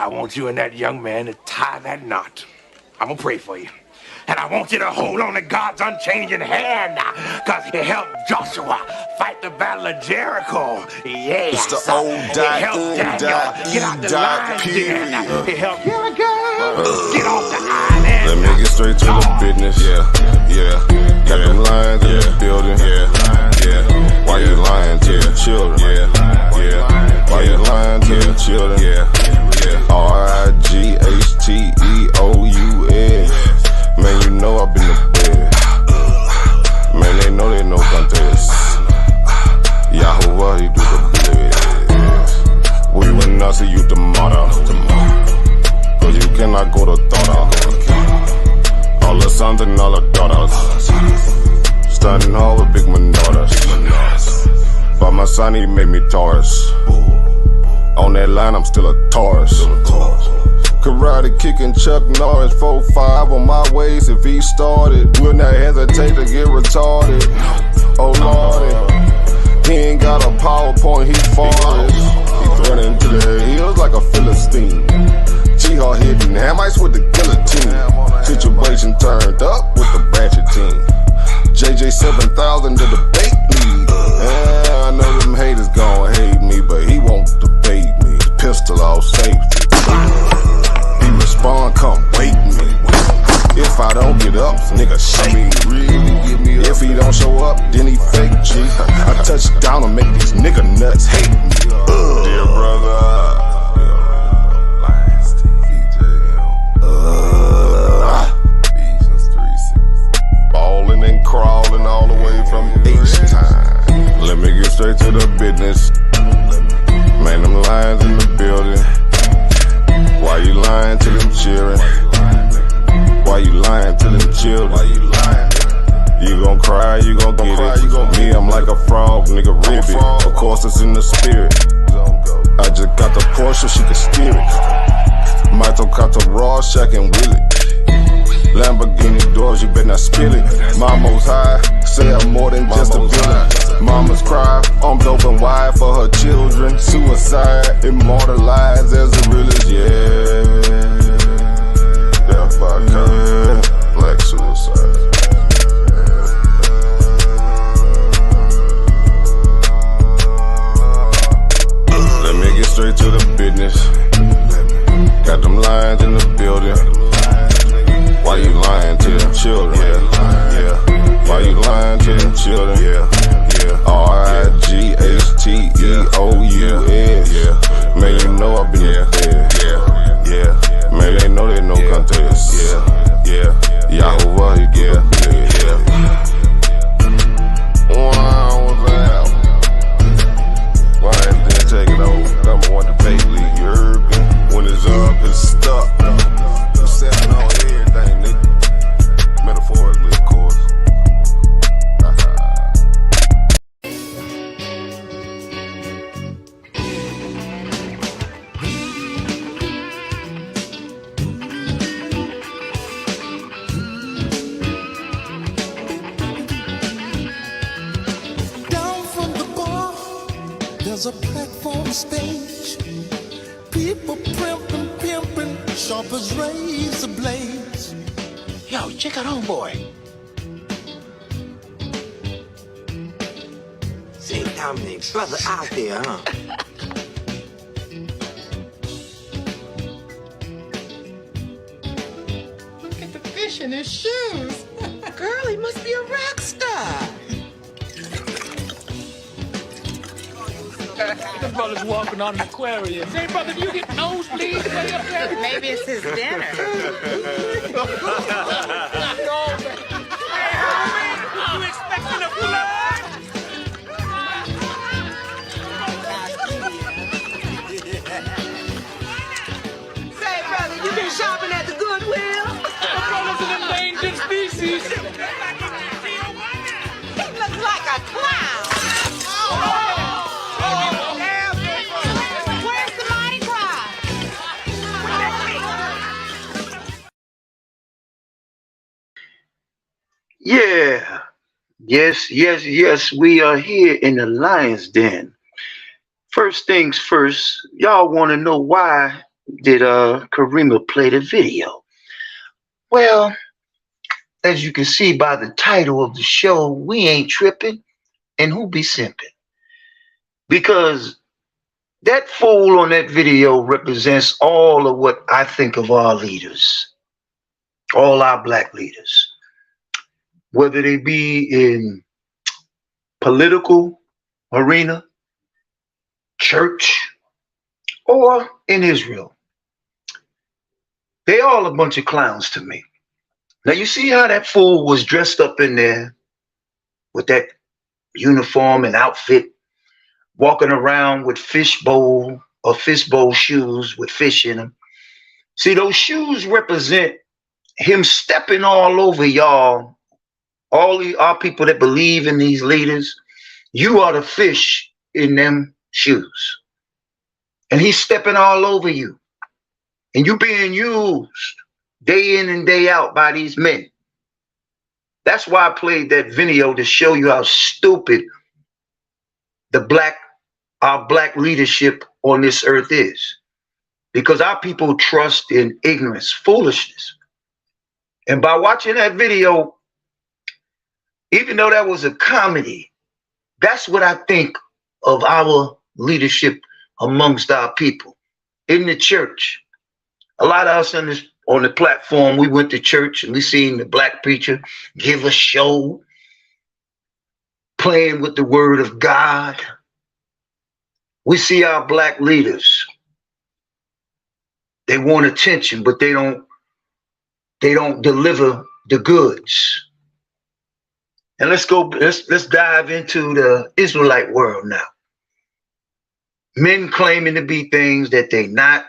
I want you and that young man to tie that knot. I'm gonna pray for you. And I want you to hold on to God's unchanging hand, because he helped Joshua fight the battle of Jericho. Yes. It's the old He helped Daniel get out the lion's den. He helped Gilligan get off the island. Let me get straight to the business. Got them lions in the building. Why you lying to the children? Why you lying to the children? RIGHTEOUS. Man, you know I've been to bed. Man, they know they no contest. Yahuwah, he do the blitz. We will not see you tomorrow. Cause you cannot go to thought. All the sons and all the daughters. Standing hard with big manodas. But my son, he made me Taurus. On that line, I'm still a Taurus. Karate kicking Chuck Norris, 4-5 on my waist. If he started, will not hesitate to get retarded. Oh lordy, he ain't got a PowerPoint, he forest. He running to the hills like a Philistine. Jihad hitting Hamites with the guillotine. Situation turned up with the ratchet team. JJ 7000 to the debate league. I know them haters gon' hate me, but he won't debate me. Pistol off safety. He respond, come wake me. If I don't get up, nigga shake me. If he don't show up, then he fake G. I touch down and make these nigga nuts hate me. Dear brother, ballin' and crawling all the way from H-Time. Let me get straight to the business. Man, them lions in the building. Why you lying to them children? Why you lying to them children? You gon' cry, you gon' get it. Me, I'm like a frog, nigga, ribbit. Of course, it's in the spirit. I just got the Porsche, she can steer it. Michael got the raw, Shaq and Willie. Lamborghini doors, you better not spill it. Mama's high, say I'm more than just a villain. Mama's cry, arms open wide for her children. Suicide, immortalized as the realest, Death by cop, black suicide. Let me get straight to the business. Got them lions in the building. Why you lying to them children? Why you lying to them children? RIGHTEOUS. Man, you know I've been in bed. Man, they know they no contest. Yahuwah, he get Wow, what's that? Why didn't they take it over? Number one debate league, you heard me? When it's up, it's stuck. I'm setting on everything, nigga. Metaphorically, of course. Down from the bar, there's a platform stage. People pimping, sharp as razor blades. Yo, check out homeboy. Say, Dominic, brother out there, huh? Look at the fish in his shoes. Girl, he must be a rock star. The brother's walking on an aquarium. Hey, brother, do you get nosebleeds way up there? Maybe it's his dinner. No, man. Hey, homie, you expecting a flood? Say, brother, you been shopping at the Goodwill? The brother's an endangered species. He looks like a clown. Where's the Mardi Gras? Yeah. Yes. We are here in the lion's den. First things first, y'all want to know why did Karima play the video? Well, as you can see by the title of the show, we ain't tripping and who be simping. Because that fool on that video represents all of what I think of our leaders, all our black leaders, whether they be in political arena, church, or in Israel. They all a bunch of clowns to me. Now you see how that fool was dressed up in there with that uniform and outfit, walking around with fishbowl shoes with fish in them. See, those shoes represent him stepping all over y'all, our people that believe in these leaders. You are the fish in them shoes. And he's stepping all over you. And you being used day in and day out by these men. That's why I played that video to show you how stupid our black leadership on this earth is. Because our people trust in ignorance, foolishness. And by watching that video, even though that was a comedy, that's what I think of our leadership amongst our people. In the church, a lot of us on the platform, we went to church and we seen the black preacher give a show, playing with the word of God. We see our black leaders. They want attention, but they don't deliver the goods. And let's dive into the Israelite world now. Men claiming to be things that they not.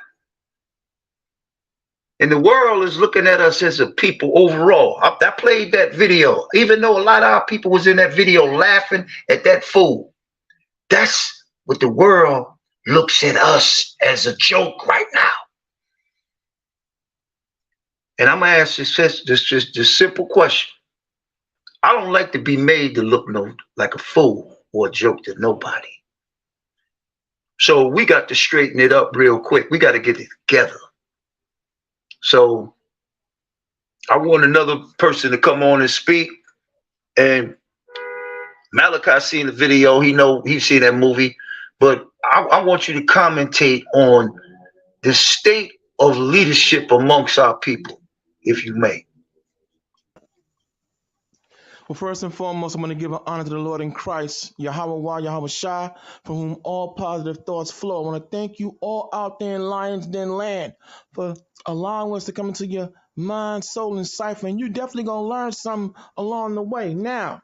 And the world is looking at us as a people overall. I played that video, even though a lot of our people was in that video laughing at that fool. That's what the world looks at us as a joke right now. And I'm going to ask this simple question. I don't like to be made to look like a fool or a joke to nobody. So we got to straighten it up real quick. We got to get it together. So I want another person to come on and speak. And Malachi seen the video. He's seen that movie. But I want you to commentate on the state of leadership amongst our people, if you may. Well, first and foremost, I'm going to give an honor to the Lord in Christ, Yahweh Shai, from whom all positive thoughts flow. I want to thank you all out there in Lions Den land for allowing us to come into your mind, soul, and cipher. And you're definitely going to learn something along the way. Now,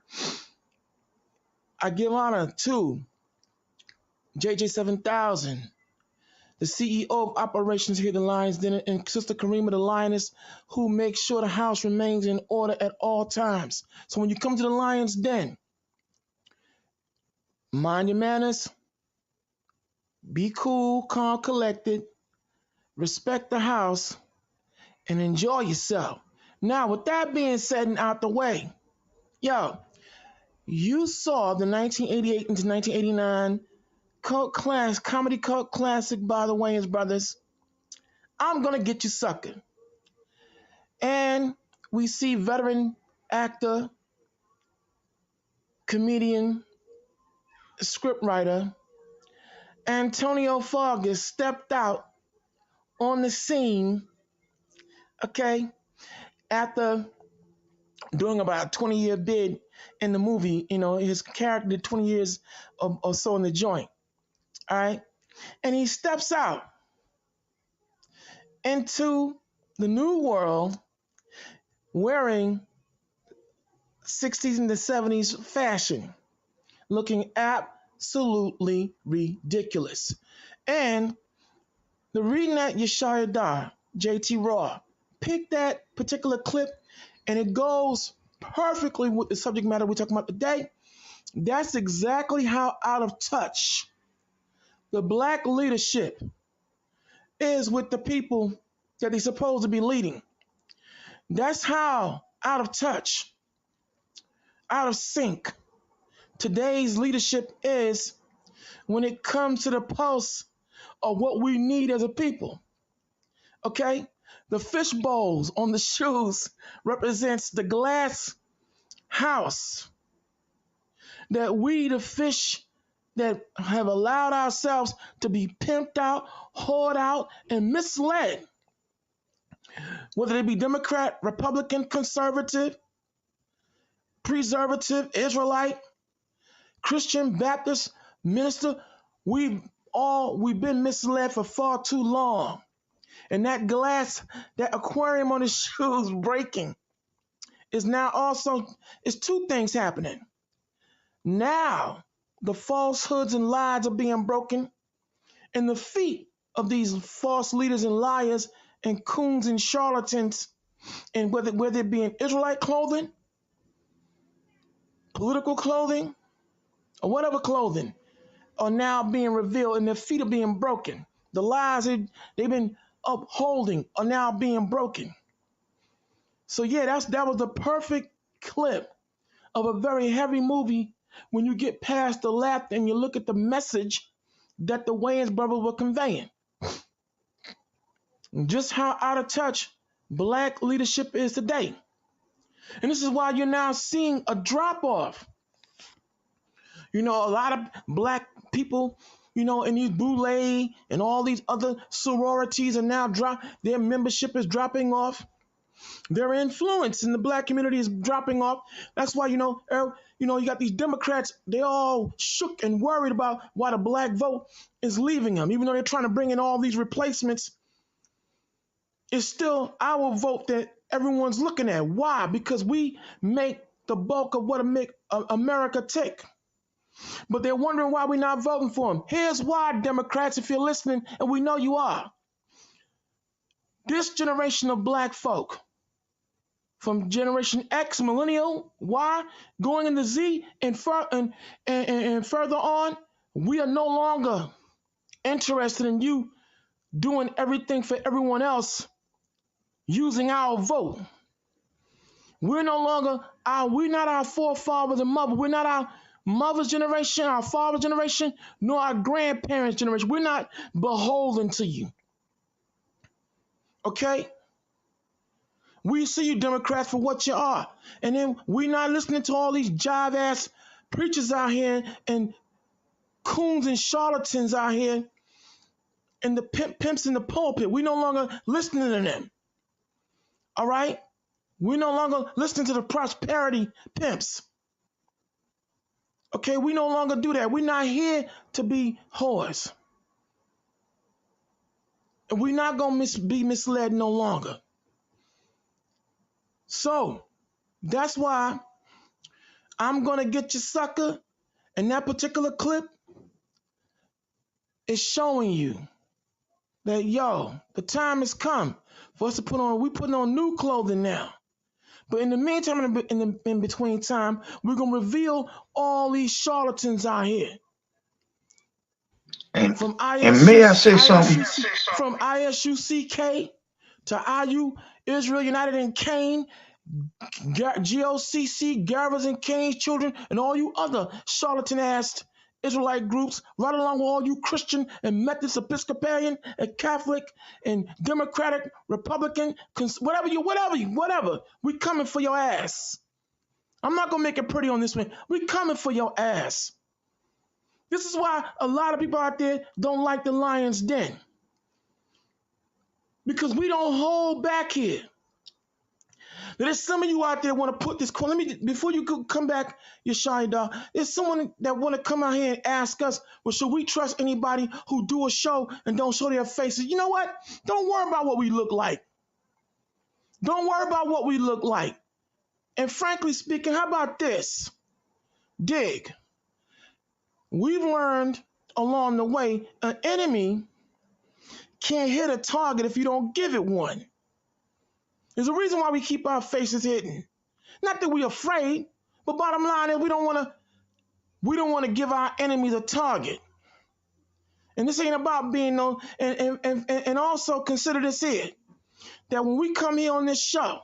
I give honor to JJ7000, the CEO of operations here at the Lions Den, and Sister Karima, the Lioness, who makes sure the house remains in order at all times. So when you come to the Lions Den, mind your manners, be cool, calm, collected, respect the house, and enjoy yourself. Now, with that being said and out the way, you saw the 1988 into 1989 comedy cult classic by the Wayans brothers, I'm Gonna Get You Sucker. And we see veteran actor, comedian, scriptwriter Antonio Fargas stepped out on the scene, after doing about a 20-year bid in the movie. His character did 20 years or so in the joint, all right? And he steps out into the new world wearing 60s and the 70s fashion, looking absolutely ridiculous. And the reading that Yeshaya Dar, JT Raw, picked that particular clip, and it goes perfectly with the subject matter we're talking about today. That's exactly how out of touch the black leadership is with the people that they're supposed to be leading. That's how out of touch, out of sync today's leadership is when it comes to the pulse of what we need as a people. Okay? The fish bowls on the shoes represents the glass house that we, the fish, that have allowed ourselves to be pimped out, whored out, and misled, whether they be Democrat, Republican, conservative, preservative, Israelite, Christian, Baptist, minister, we've been misled for far too long. And that glass, that aquarium on his shoes breaking is now also, it's two things happening. Now, the falsehoods and lies are being broken, and the feet of these false leaders and liars and coons and charlatans, and whether it be in Israelite clothing, political clothing, or whatever clothing, are now being revealed, and their feet are being broken. The lies they've been upholding are now being broken. So yeah, that was the perfect clip of a very heavy movie when you get past the laughter and you look at the message that the Wayans brothers were conveying. Just how out of touch black leadership is today. And this is why you're now seeing a drop-off. You know, a lot of black people, you know, in these Boulay and all these other sororities are now their membership is dropping off. Their influence in the black community is dropping off. That's why, you you got these Democrats, they all shook and worried about why the black vote is leaving them. Even though they're trying to bring in all these replacements, it's still our vote that everyone's looking at. Why? Because we make the bulk of what make America tick. But they're wondering why we're not voting for them. Here's why, Democrats, if you're listening, and we know you are. This generation of black folk, from Generation X, Millennial, Y, going into Z, and further on, we are no longer interested in you doing everything for everyone else using our vote. We're no longer, we're not our forefathers and mothers. We're not our mother's generation, our father's generation, nor our grandparents' generation. We're not beholden to you. Okay? We see you, Democrats, for what you are. And then we're not listening to all these jive-ass preachers out here and coons and charlatans out here and the pimps in the pulpit. We no longer listening to them. All right? We no longer listening to the prosperity pimps. Okay, we no longer do that. We're not here to be whores. And we're not going to be misled no longer. So, that's why I'm going to get you, sucker. And that particular clip is showing you that, yo, the time has come for us to we're putting on new clothing now. But in the meantime, in between time, we're going to reveal all these charlatans out here. And may I say something? From ISUCK to IU, Israel United and Cain, GOCC, Garvers and Cain's children, and all you other charlatan-ass Israelite groups, right along with all you Christian and Methodist, Episcopalian and Catholic and Democratic, Republican, whatever. We coming for your ass. I'm not going to make it pretty on this one. We coming for your ass. This is why a lot of people out there don't like the Lion's Den. Because we don't hold back here. There's some of you out there want to put this, before you come back, Yeshaya, there's someone that want to come out here and ask us, well, should we trust anybody who do a show and don't show their faces? You know what? Don't worry about what we look like. Don't worry about what we look like. And frankly speaking, how about this? Dig. We've learned along the way, an enemy can't hit a target if you don't give it one. There's a reason why we keep our faces hidden. Not that we're afraid, but bottom line is we don't want to give our enemies a target. And this ain't about being no, and also consider this here, that when we come here on this show,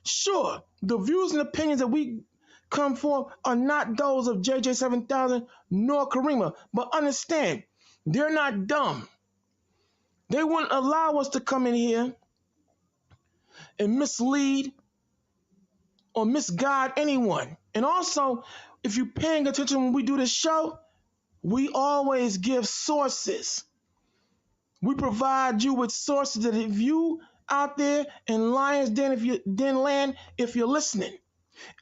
sure, the views and opinions that we come for are not those of JJ 7000 nor Karima, but understand, they're not dumb. They wouldn't allow us to come in here and mislead or misguide anyone. And also, if you're paying attention when we do this show, we always give sources. We provide you with sources that if you out there in Lions Den, land, if you're listening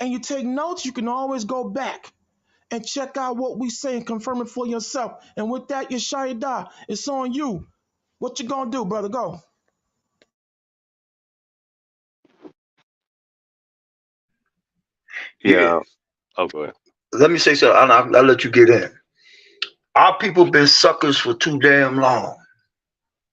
and you take notes, you can always go back and check out what we say and confirm it for yourself. And with that, Yeshaya, it's on you. What you gonna do, brother? Go. Yeah. Oh, go ahead. Let me say something. I'll let you get in. Our people been suckers for too damn long.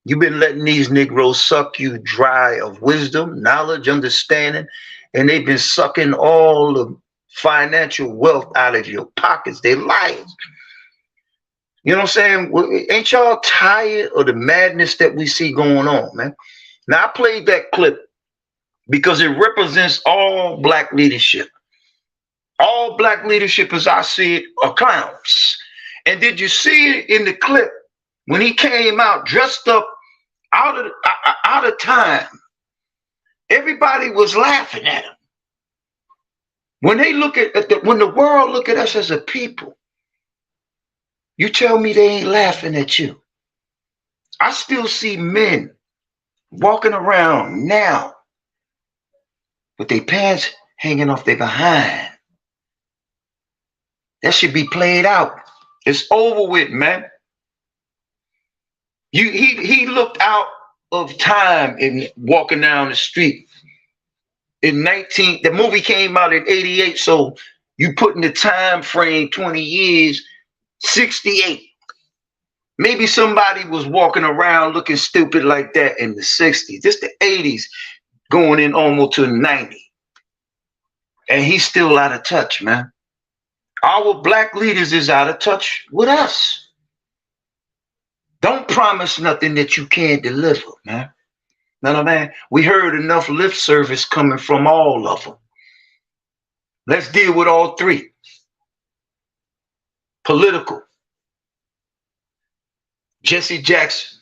You've been letting these Negroes suck you dry of wisdom, knowledge, understanding, and they've been sucking all the financial wealth out of your pockets. They liars. You know what I'm saying? Ain't y'all tired of the madness that we see going on, man? Now, I played that clip because it represents all black leadership. All black leadership, as I see it, are clowns. And did you see it in the clip when he came out dressed up out of time? Everybody was laughing at him. When they look when the world look at us as a people, you tell me they ain't laughing at you. I still see men walking around now with their pants hanging off their behind. That should be played out. It's over with, man. He looked out of time in walking down the street. The movie came out in 88, so you put in the time frame 20 years, 68. Maybe somebody was walking around looking stupid like that in the 60s. This the 80s going in almost to 90. And he's still out of touch, man. Our black leaders is out of touch with us. Don't promise nothing that you can't deliver, man. Know what I mean? We heard enough lip service coming from all of them. Let's deal with all three. Political. Jesse Jackson.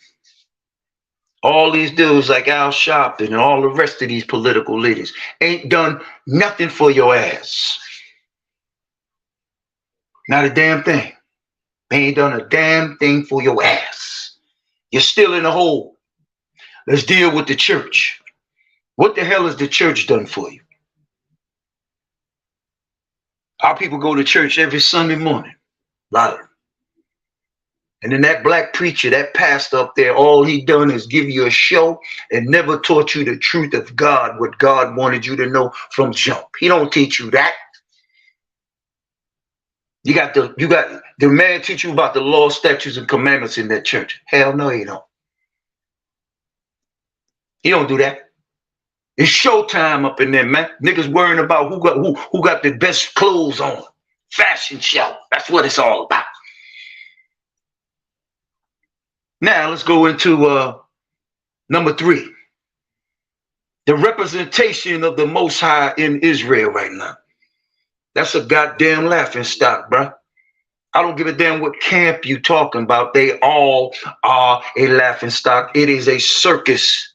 All these dudes like Al Sharpton and all the rest of these political leaders ain't done nothing for your ass. Not a damn thing. They ain't done a damn thing for your ass. You're still in the hole. Let's deal with the church. What the hell has the church done for you? Our people go to church every Sunday morning. A lot of them. And then that black preacher, that pastor up there, all he done is give you a show and never taught you the truth of God, what God wanted you to know from jump. He don't teach you that. You got the man teach you about the law, statutes, and commandments in that church. Hell no, he don't. He don't do that. It's showtime up in there, man. Niggas worrying about who got the best clothes on. Fashion show. That's what it's all about. Now let's go into number 3. The representation of the Most High in Israel right now. That's a goddamn laughing stock, bro. I don't give a damn what camp you talking about. They all are a laughing stock. It is a circus.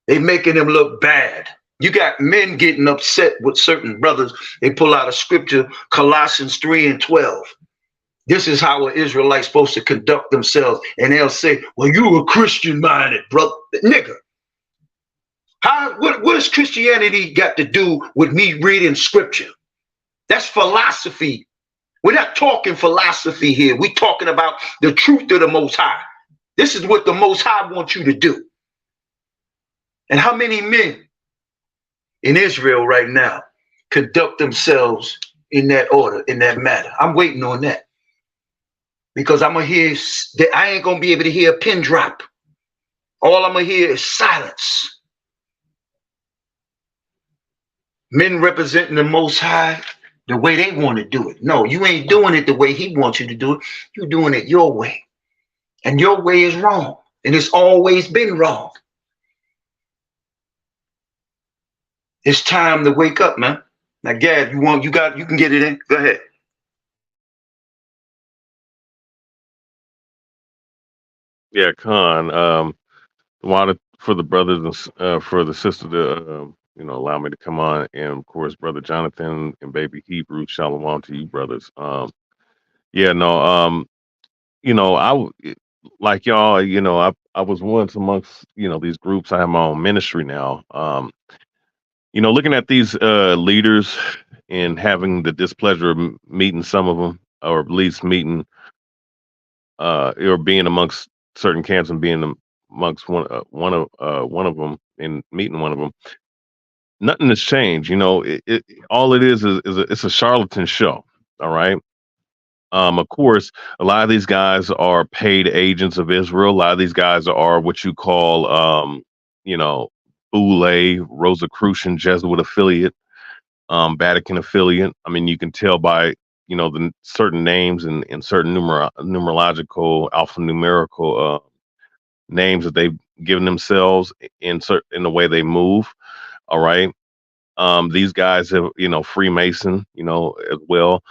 They making them look bad. You got men getting upset with certain brothers. They pull out a scripture, Colossians 3:12. This is how an Israelite's supposed to conduct themselves. And they'll say, well, you a Christian minded, brother. Nigga. What does Christianity got to do with me reading scripture? That's philosophy. We're not talking philosophy here. We're talking about the truth of the Most High. This is what the Most High wants you to do. And how many men in Israel right now conduct themselves in that order, in that manner? I'm waiting on that. Because I'm going to hear, I ain't going to be able to hear a pin drop. All I'm going to hear is silence. Men representing the Most High the way they want to do it. No, you ain't doing it the way he wants you to do it. You're doing it your way. And your way is wrong. And it's always been wrong. It's time to wake up, man. Now, Gad, you can get it in. Go ahead. Yeah, Khan. Wanted for the brothers and for the sister to allow me to come on, and of course, brother Jonathan and baby Hebrew. Shalom to you, brothers. Yeah, no. Like y'all. I was once amongst these groups. I have my own ministry now. Looking at these leaders and having the displeasure of meeting some of them, or at least meeting or being amongst certain camps and being amongst one of them and meeting one of them. Nothing has changed. All it is it's a charlatan show. All right. Of course, a lot of these guys are paid agents of Israel. A lot of these guys are what you call, you know, Boule, Rosicrucian Jesuit affiliate, Vatican affiliate. I mean, you can tell by the certain names and certain numerological alphanumerical names that they've given themselves in the way they move. All right. These guys have, Freemason, as well.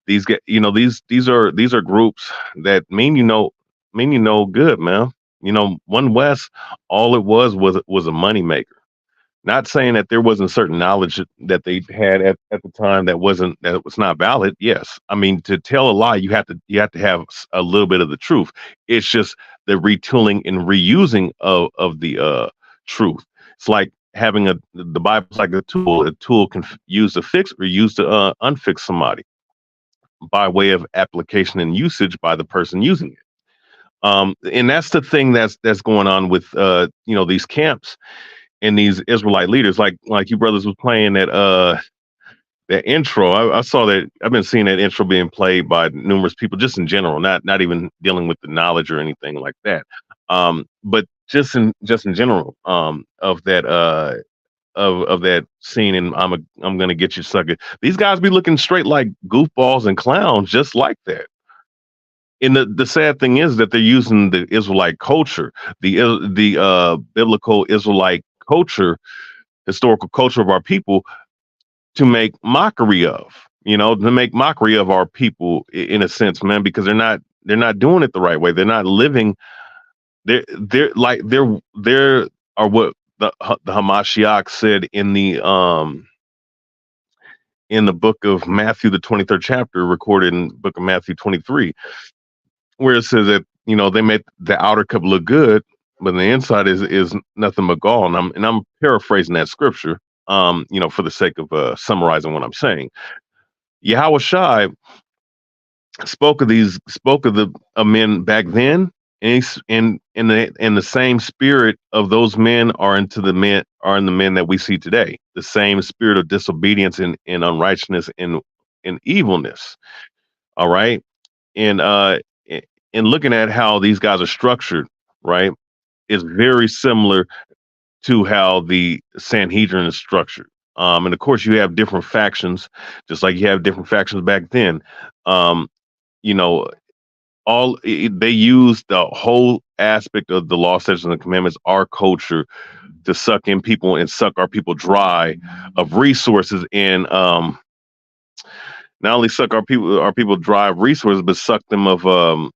These get, these are groups that mean good, man. One West, all it was a money maker. Not saying that there wasn't certain knowledge that they had at the time that was not valid. Yes, I mean, to tell a lie, you have to have a little bit of the truth. It's just the retooling and reusing of the truth. It's like having the Bible's like a tool. A tool can use to fix or use to unfix somebody by way of application and usage by the person using it. And that's the thing that's going on with these camps and these Israelite leaders, like you brothers was playing that intro. I saw that. I've been seeing that intro being played by numerous people, just in general, not even dealing with the knowledge or anything like that. But just in general, of that of that scene, and I'm gonna get you, sucker. These guys be looking straight like goofballs and clowns, just like that. And the sad thing is that they're using the Israelite culture, the biblical Israelite culture, historical culture of our people, to make mockery of, to make mockery of our people in a sense, man, because they're not doing it the right way. They're not living. They're like they're are what the Hamashiach said in the book of Matthew, the 23rd chapter, recorded in the book of Matthew 23, where it says that they make the outer cup look good, but the inside is nothing but gall. And I'm paraphrasing that scripture, for the sake of summarizing what I'm saying. Yahweh Shai spoke of the men back then, and in the same spirit of those men are in the men that we see today. The same spirit of disobedience and unrighteousness and evilness. All right, and looking at how these guys are structured, right, is very similar to how the Sanhedrin is structured. And of course, you have different factions, just like you have different factions back then. You know, they use the whole aspect of the law, statutes, and the commandments, our culture, to suck in people and suck our people dry of resources, and not only suck our people dry of resources, but suck them of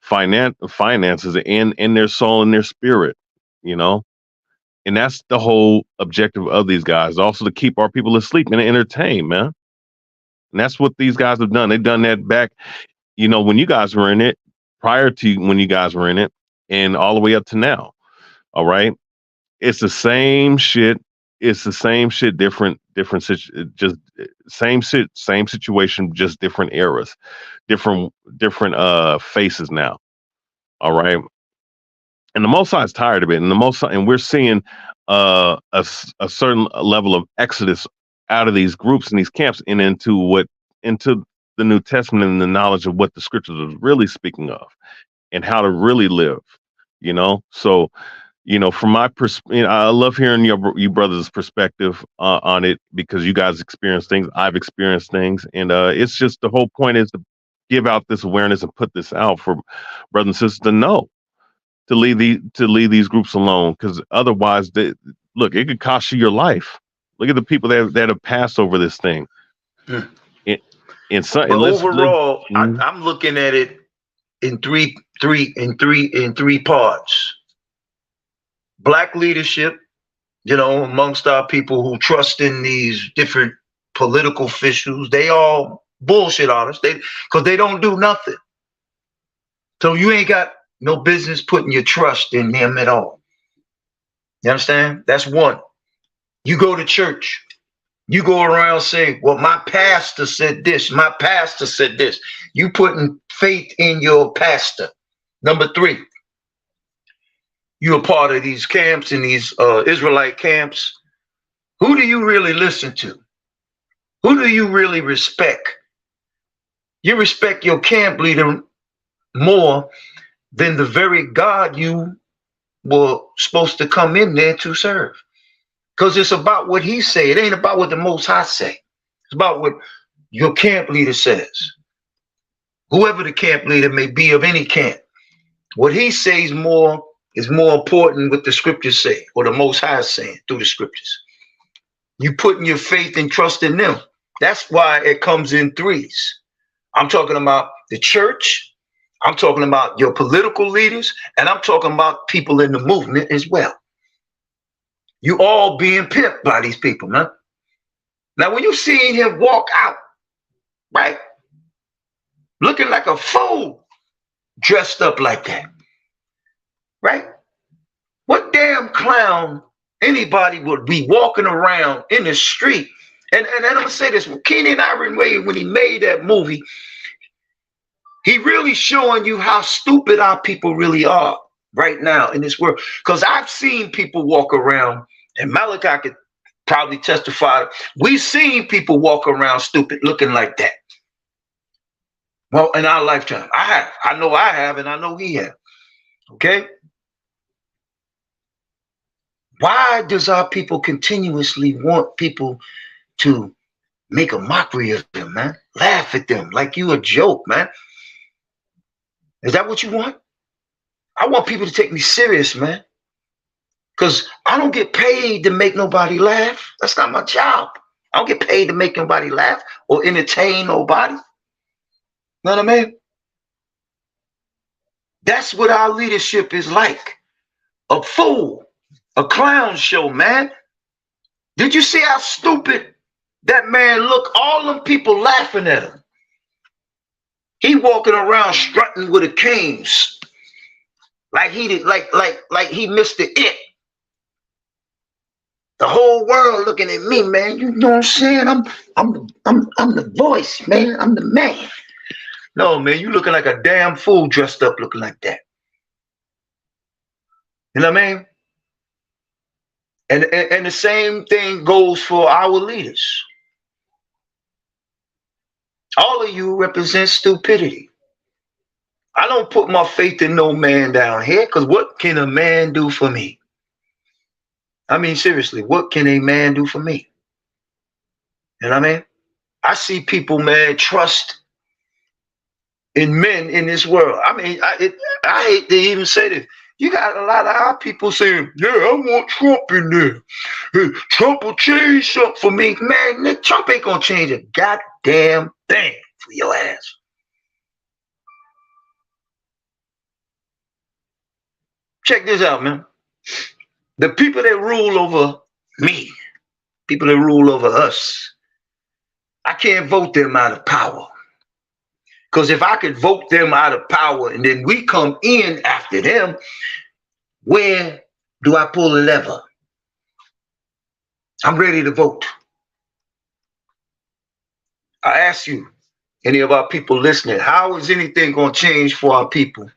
finances and their soul and their spirit, you know. And that's the whole objective of these guys, also to keep our people asleep and entertained, man. And that's what these guys have done. They've done that back, when you guys were in it, prior to when you guys were in it, and all the way up to now. All right. It's the same shit. It's the same shit, different, just same shit, same situation, just different eras, different faces now. All right. And the Most High is tired of it. And we're seeing a certain level of exodus out of these groups and these camps and into the New Testament and the knowledge of what the scriptures are really speaking of and how to really live, So, from my perspective, I love hearing you brothers' perspective on it, because you guys experience things, I've experienced things, and it's just, the whole point is to give out this awareness and put this out for brothers and sisters to know, to leave these groups alone, because otherwise, look, it could cost you your life. Look at the people that have passed over this thing. But overall, I'm I'm looking at it in three three parts. Black leadership, amongst our people who trust in these different political officials, they all bullshit on us. Because they don't do nothing. So you ain't got no business putting your trust in them at all. You understand? That's one. You go to church. You go around saying, well, my pastor said this. My pastor said this. You putting faith in your pastor. Number three, you're a part of these camps and these Israelite camps. Who do you really listen to? Who do you really respect? You respect your camp leader more than the very God you were supposed to come in there to serve. Because it's about what he said. It ain't about what the Most High say. It's about what your camp leader says. Whoever the camp leader may be of any camp. What he says is more important what the scriptures say, or the Most High is saying through the scriptures. You putting your faith and trust in them. That's why it comes in threes. I'm talking about the church. I'm talking about your political leaders, and I'm talking about people in the movement as well. You all being pimped by these people, man. Now, when you seen him walk out, right, looking like a fool, dressed up like that, right? What damn clown anybody would be walking around in the street? And I'm gonna say this: Keenan Iron Wade, when he made that movie, he really showing you how stupid our people really are right now in this world. Because I've seen people walk around, and Malachi could probably testify. We've seen people walk around stupid looking like that. Well, in our lifetime, I have. I know I have, and I know he have. Okay? Why does our people continuously want people to make a mockery of them, man? Laugh at them like you a joke, man. Is that what you want? I want people to take me serious, man. Because I don't get paid to make nobody laugh. That's not my job. I don't get paid to make nobody laugh or entertain nobody. Know what I mean? That's what our leadership is like. A fool. A clown show, man. Did you see how stupid that man looked? All them people laughing at him. He walking around strutting with a canes, like he did, like he missed the it. The whole world looking at me, man. You know what I'm saying? I'm the voice, man. I'm the man. No, man, you looking like a damn fool dressed up looking like that. You know what I mean? And the same thing goes for our leaders. All of you represent stupidity. I don't put my faith in no man down here, because what can a man do for me? I mean, seriously, what can a man do for me? You know what I mean? I see people, man, trust in men in this world. I mean, I hate to even say this. You got a lot of our people saying, yeah, I want Trump in there. Hey, Trump will change something for me. Man, Trump ain't going to change a goddamn thing for your ass. Check this out, man. The people that rule over me, people that rule over us, I can't vote them out of power. Because if I could vote them out of power and then we come in after them, where do I pull a lever? I'm ready to vote. I ask you, any of our people listening, how is anything going to change for our people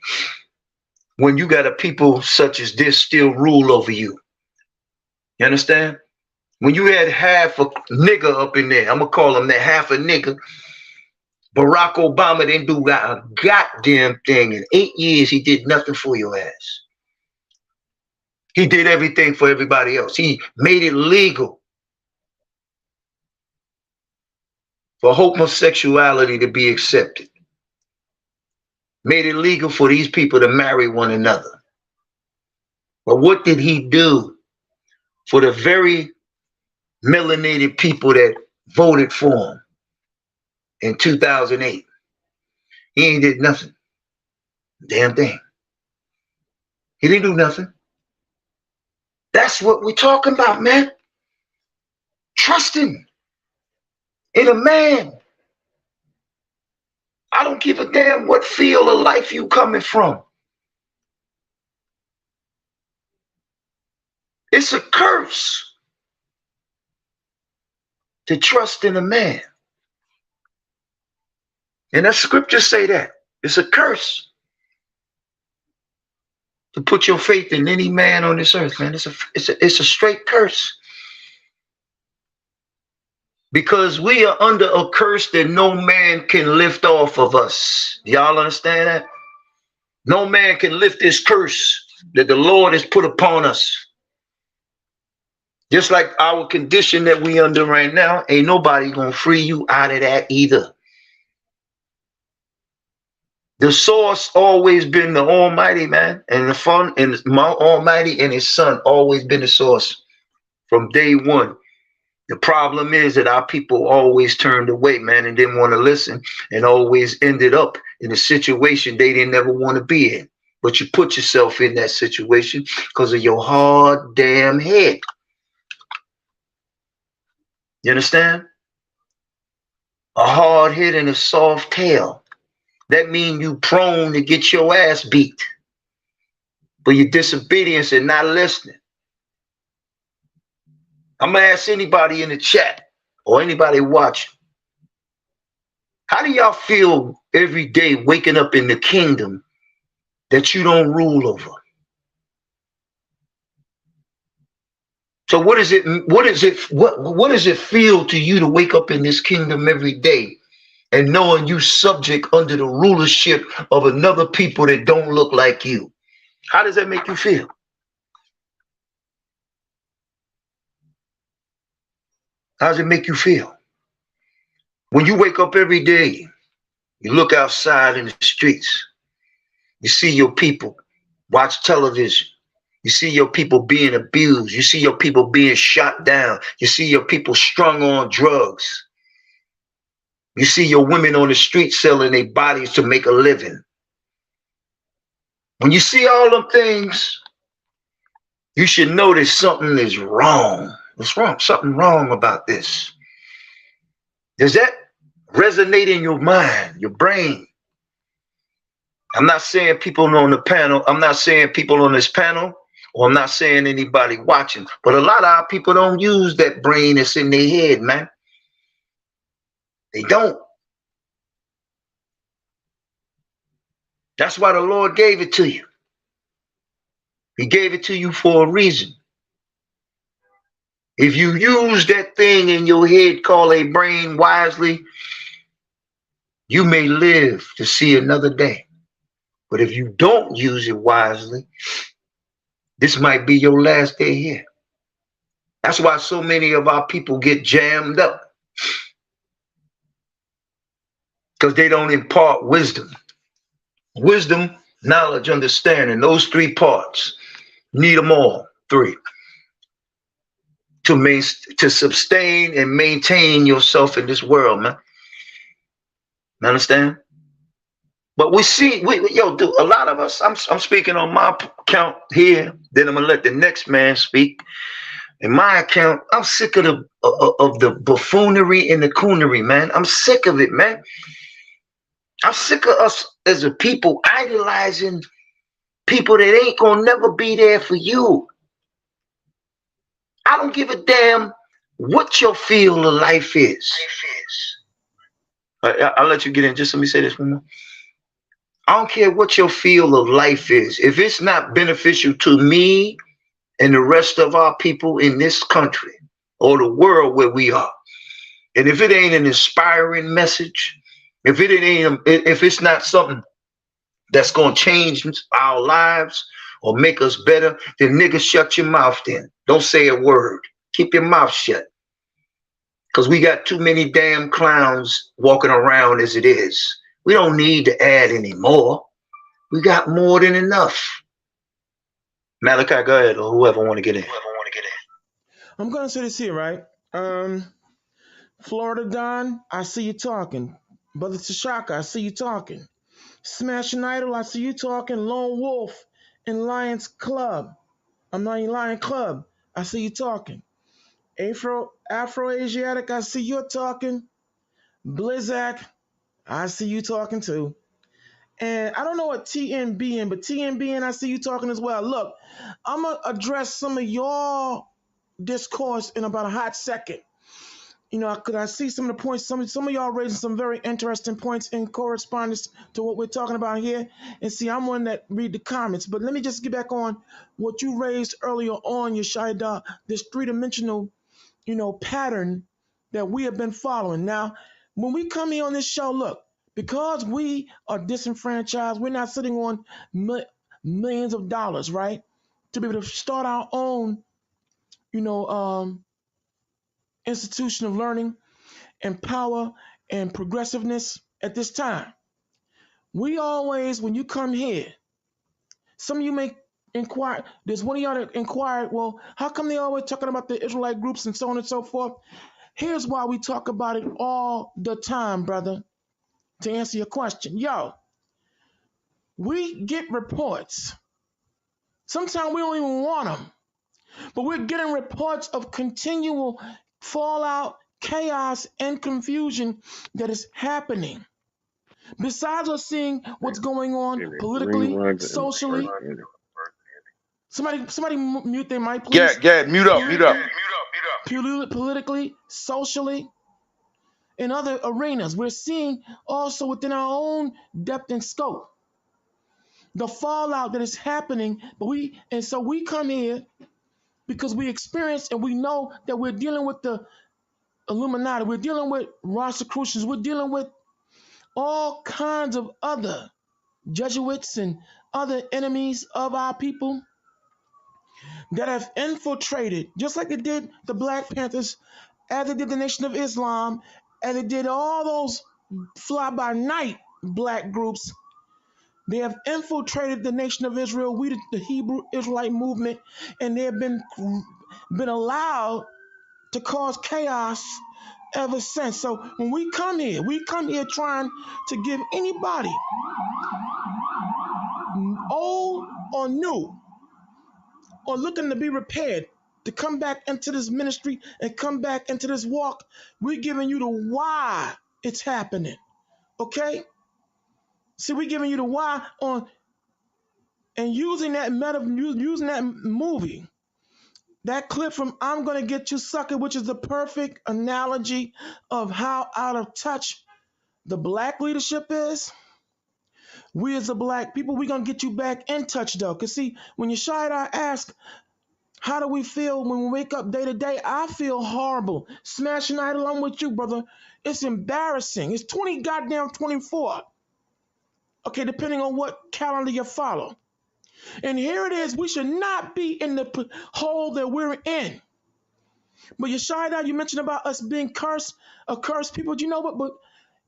when you got a people such as this still rule over you? You understand? When you had half a nigger up in there, I'm going to call him that, half a nigger. Barack Obama didn't do a goddamn thing. In 8 years, he did nothing for your ass. He did everything for everybody else. He made it legal for homosexuality to be accepted. Made it legal for these people to marry one another. But what did he do for the very melanated people that voted for him in 2008? He ain't did nothing. Damn thing. He didn't do nothing. That's what we're talking about, man. Trusting in a man. I don't give a damn what field of life you coming from. It's a curse to trust in a man. And the scriptures say that. It's a curse to put your faith in any man on this earth, man. It's a straight curse. Because we are under a curse that no man can lift off of us. Y'all understand that? No man can lift this curse that the Lord has put upon us. Just like our condition that we under right now, ain't nobody gonna free you out of that either. The source always been the Almighty, man, and the fun and my Almighty and His Son always been the source from day one. The problem is that our people always turned away, man, and didn't want to listen, and always ended up in a situation they didn't ever want to be in. But you put yourself in that situation because of your hard damn head. You understand? A hard head and a soft tail. That means you prone to get your ass beat for your disobedience and not listening. I'm gonna ask anybody in the chat or anybody watching, how do y'all feel every day waking up in the kingdom that you don't rule over? So what does it feel to you to wake up in this kingdom every day and knowing you subject under the rulership of another people that don't look like you? How does that make you feel? How does it make you feel? When you wake up every day, you look outside in the streets, you see your people watch television, you see your people being abused, you see your people being shot down, you see your people strung on drugs, you see your women on the street selling their bodies to make a living. When you see all them things, you should notice something is wrong. What's wrong? Something wrong about this. Does that resonate in your mind, your brain? I'm not saying people on the panel, I'm not saying people on this panel, or I'm not saying anybody watching, but a lot of our people don't use that brain that's in their head, man. They don't. That's why the Lord gave it to you. He gave it to you for a reason. If you use that thing in your head called a brain wisely, you may live to see another day. But if you don't use it wisely, this might be your last day here. That's why so many of our people get jammed up. Because they don't impart wisdom. Wisdom, knowledge, understanding, those three parts. Need them all, three. To sustain and maintain yourself in this world, man. You understand? But we see, dude, a lot of us, I'm speaking on my account here, then I'm going to let the next man speak. In my account, I'm sick of the buffoonery and the coonery, man. I'm sick of it, man. I'm sick of us as a people idolizing people that ain't going to never be there for you. I don't give a damn what your field of life is. I'll let you get in. Just let me say this one more. I don't care what your field of life is. If it's not beneficial to me and the rest of our people in this country or the world where we are, and if it ain't an inspiring message, if it's not something that's going to change our lives or make us better, then nigga, shut your mouth then. Don't say a word. Keep your mouth shut. Because we got too many damn clowns walking around as it is. We don't need to add any more. We got more than enough. Malachi, go ahead, or whoever want to get in. I'm going to say this here, right? Florida Don, I see you talking. Brother Tashaka, I see you talking. Smashing Idol, I see you talking. Lone Wolf and Lions Club. I'm not in Lion Club. I see you talking. Afro-Asiatic, I see you talking. Blizzak, I see you talking too. And I don't know what TNBN, but TNBN, I see you talking as well. Look, I'm going to address some of your discourse in about a hot second. You know, because I see some of the points, some of y'all raising some very interesting points in correspondence to what we're talking about here. And see, I'm one that read the comments. But let me just get back on what you raised earlier on, Yeshida, this three-dimensional, pattern that we have been following. Now, when we come here on this show, look, because we are disenfranchised, we're not sitting on millions of dollars, right? To be able to start our own, institution of learning and power and progressiveness at this time. We always, when you come here, some of you may inquire, there's one of y'all that inquired, well, how come they always talking about the Israelite groups and so on and so forth? Here's why we talk about it all the time, brother, to answer your question. Yo, we get reports. Sometimes we don't even want them, but we're getting reports of continual fallout, chaos, and confusion that is happening. Besides us seeing what's going on politically, socially. Somebody mute their mic, please. Gad, mute up. Politically, socially, in other arenas, we're seeing also within our own depth and scope the fallout that is happening. So we come here because we experience and we know that we're dealing with the Illuminati, we're dealing with Rosicrucians, we're dealing with all kinds of other Jesuits and other enemies of our people that have infiltrated, just like it did the Black Panthers, as it did the Nation of Islam, as it did all those fly-by-night black groups. They have infiltrated the Nation of Israel, the Hebrew Israelite movement, and they have been allowed to cause chaos ever since. So when we come here trying to give anybody, old or new, or looking to be repaired, to come back into this ministry and come back into this walk. We're giving you the why it's happening. Okay? See, we're giving you the why on and using that movie, that clip from I'm Gonna Get You Sucker, which is the perfect analogy of how out of touch the black leadership is. We as the black people, we're gonna get you back in touch though. Cause see, when Yeshida asks, how do we feel when we wake up day to day? I feel horrible. Smashing Idol, I'm with you, brother. It's embarrassing. It's 24. Okay, depending on what calendar you follow. And here it is. We should not be in the hole that we're in. But Yeshida, you mentioned about us being cursed people. Do you know what? But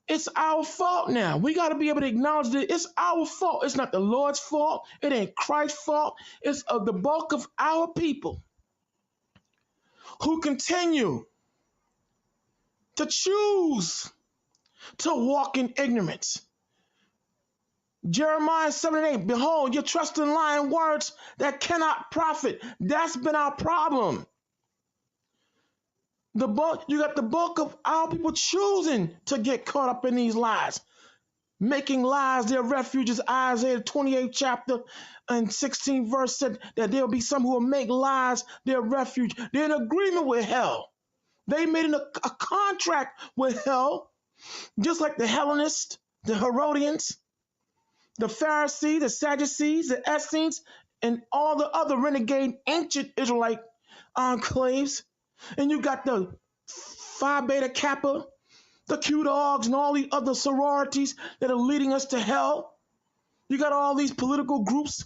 it's our fault now. We got to be able to acknowledge that it's our fault. It's not the Lord's fault. It ain't Christ's fault. It's of the bulk of our people who continue to choose to walk in ignorance. Jeremiah 7:8, behold, you trust in lying words that cannot profit. That's been our problem. You got the bulk of our people choosing to get caught up in these lies, making lies their refuges. Isaiah 28 chapter and 16 verse said that there'll be some who will make lies their refuge. They're in agreement with hell. They made a contract with hell, just like the Hellenists, the Herodians, the Pharisees, the Sadducees, the Essenes, and all the other renegade ancient Israelite enclaves. And you got the Phi Beta Kappa, the Q Dogs, and all the other sororities that are leading us to hell. You got all these political groups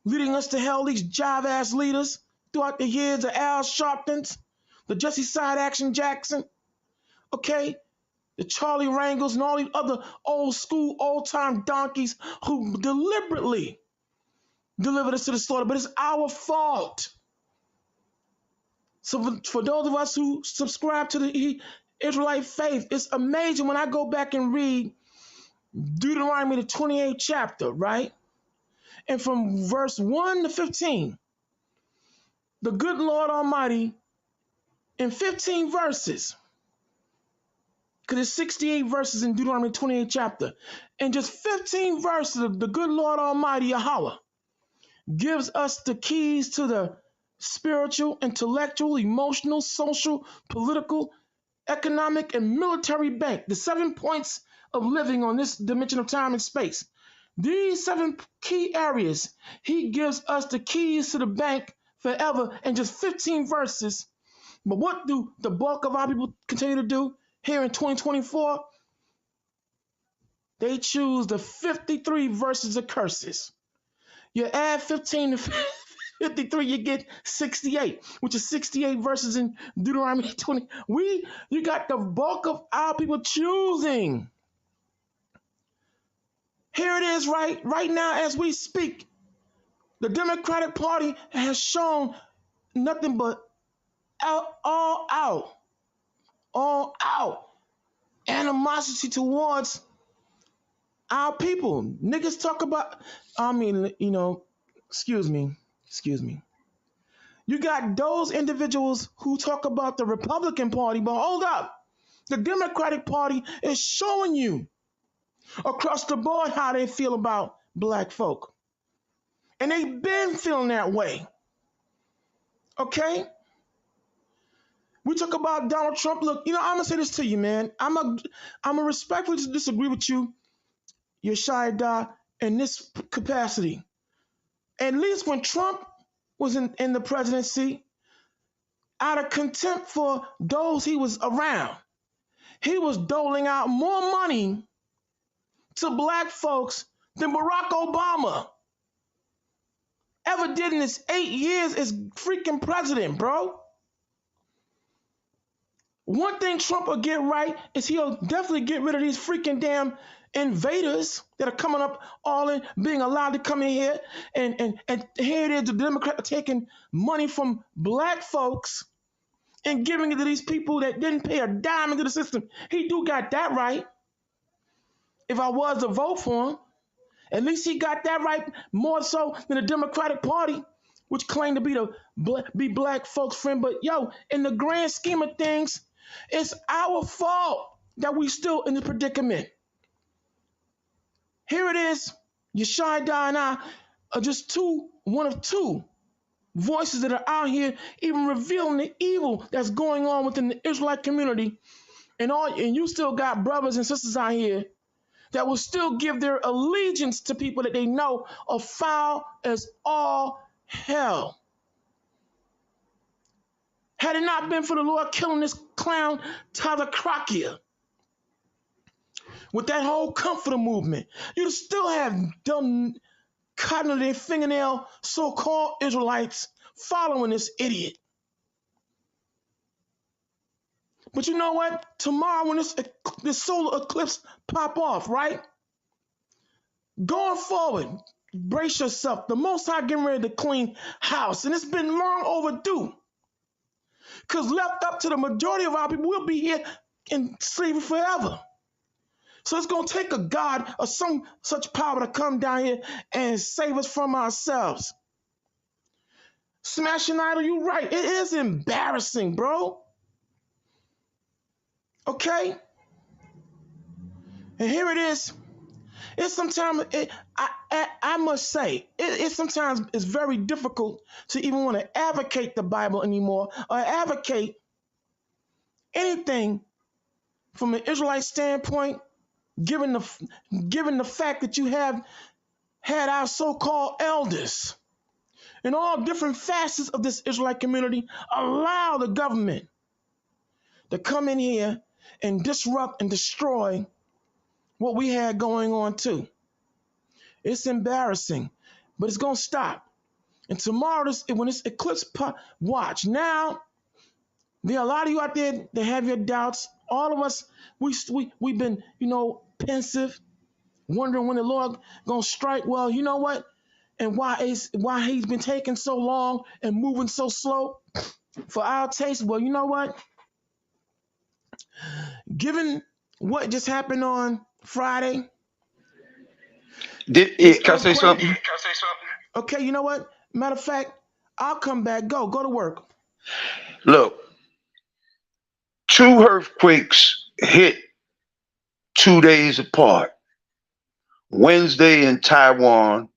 leading us to hell, these jive-ass leaders throughout the years, the Al Sharptons, the Jesse Side Action Jackson, okay? The Charlie Rangels and all these other old school, old-time donkeys who deliberately delivered us to the slaughter. But it's our fault. So for those of us who subscribe to the Israelite faith, it's amazing when I go back and read Deuteronomy, the 28th chapter, right? And from verse 1 to 15, the good Lord Almighty, in 15 verses, because there's 68 verses in Deuteronomy 28th chapter, in just 15 verses, the good Lord Almighty Yahweh gives us the keys to the spiritual, intellectual, emotional, social, political, economic, and military bank, the 7 points of living on this dimension of time and space. These 7 key areas, he gives us the keys to the bank forever in just 15 verses. But what do the bulk of our people continue to do here in 2024? They choose the 53 verses of curses. You add 15 to 53, you get 68, which is 68 verses in Deuteronomy 20. You got the bulk of our people choosing. Here it is right now as we speak. The Democratic Party has shown nothing but all out animosity towards our people. Niggas talk about, excuse me. You got those individuals who talk about the Republican Party, but hold up. The Democratic Party is showing you across the board how they feel about black folk. And they've been feeling that way. Okay? We talk about Donald Trump. Look, I'm going to say this to you, man. I'm a respectfully disagree with you, Yeshaya, in this capacity. At least when Trump was in the presidency, out of contempt for those he was around, he was doling out more money to black folks than Barack Obama ever did in his 8 years as freaking president, bro. One thing Trump will get right is he'll definitely get rid of these freaking damn invaders that are coming up all in, being allowed to come in here. And here it is, the Democrats are taking money from black folks and giving it to these people that didn't pay a dime into the system. He do got that right. If I was to vote for him, at least he got that right more so than the Democratic Party, which claimed to be black folks' friend. But in the grand scheme of things, it's our fault that we still in the predicament. Here it is. Yeshaya and I are just one of two voices that are out here even revealing the evil that's going on within the Israelite community. And you still got brothers and sisters out here that will still give their allegiance to people that they know are foul as all hell. Had it not been for the Lord killing this clown, Tyler Crockett, with that whole comforter movement, you'd still have dumb, cotton to their fingernail so-called Israelites following this idiot. But you know what? Tomorrow when this solar eclipse pop off, right? Going forward, brace yourself. The Most High getting ready to clean house, and it's been long overdue. Because left up to the majority of our people, we'll be here in slavery forever. So it's going to take a God or some such power to come down here and save us from ourselves. Smashing idol, you right. It is embarrassing, bro. Okay? And here it is. It's sometimes, I must say, it sometimes is very difficult to even want to advocate the Bible anymore or advocate anything from an Israelite standpoint, given the fact that you have had our so-called elders in all different facets of this Israelite community allow the government to come in here and disrupt and destroy what we had going on too. It's embarrassing, but it's going to stop. And tomorrow, when this eclipse watch. Now, there are a lot of you out there that have your doubts. All of us, we've been, pensive, wondering when the Lord going to strike. Well, you know what? And why he's been taking so long and moving so slow for our taste. Well, you know what? Given what just happened on Friday, Can I say something? Okay, you know what? Matter of fact, I'll come back. Go to work. Look, 2 earthquakes hit 2 days apart. Wednesday in Taiwan,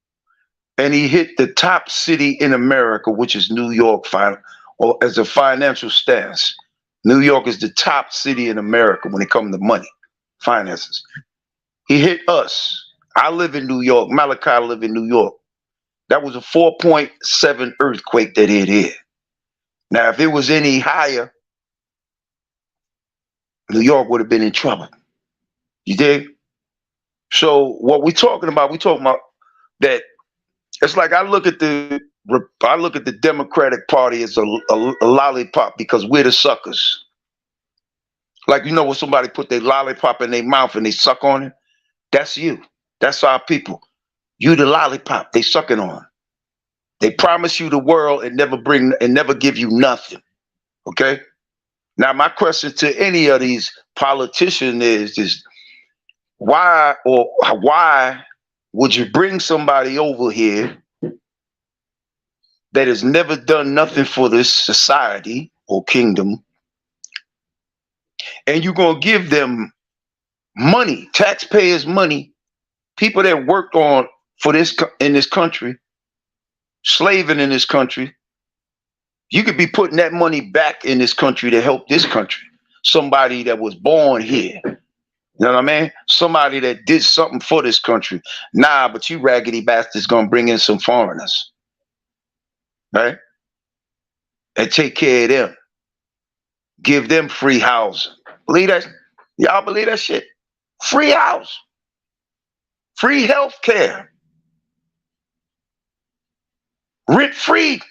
and he hit the top city in America, which is New York, or as a financial stance. New York is the top city in America when it comes to money, finances. He hit us. I live in New York. Malachi live in New York. That was a 4.7 earthquake that hit here. Now, if it was any higher, New York would have been in trouble. You dig? So what we're talking about that. It's like I look at the Democratic Party as a lollipop because we're the suckers. Like, you know, when somebody put their lollipop in their mouth and they suck on it, that's you. That's our people. You the lollipop they sucking on. They promise you the world and never give you nothing. Okay. Now my question to any of these politicians is why would you bring somebody over here that has never done nothing for this society or kingdom, and you're going to give them money, taxpayers' money, people that worked in this country, slaving in this country? You could be putting that money back in this country to help this country. Somebody that was born here. You know what I mean? Somebody that did something for this country. Nah, but you raggedy bastards gonna bring in some foreigners. Right? And take care of them. Give them free housing. Believe that? Y'all believe that shit? Free house. Free health care. Rent free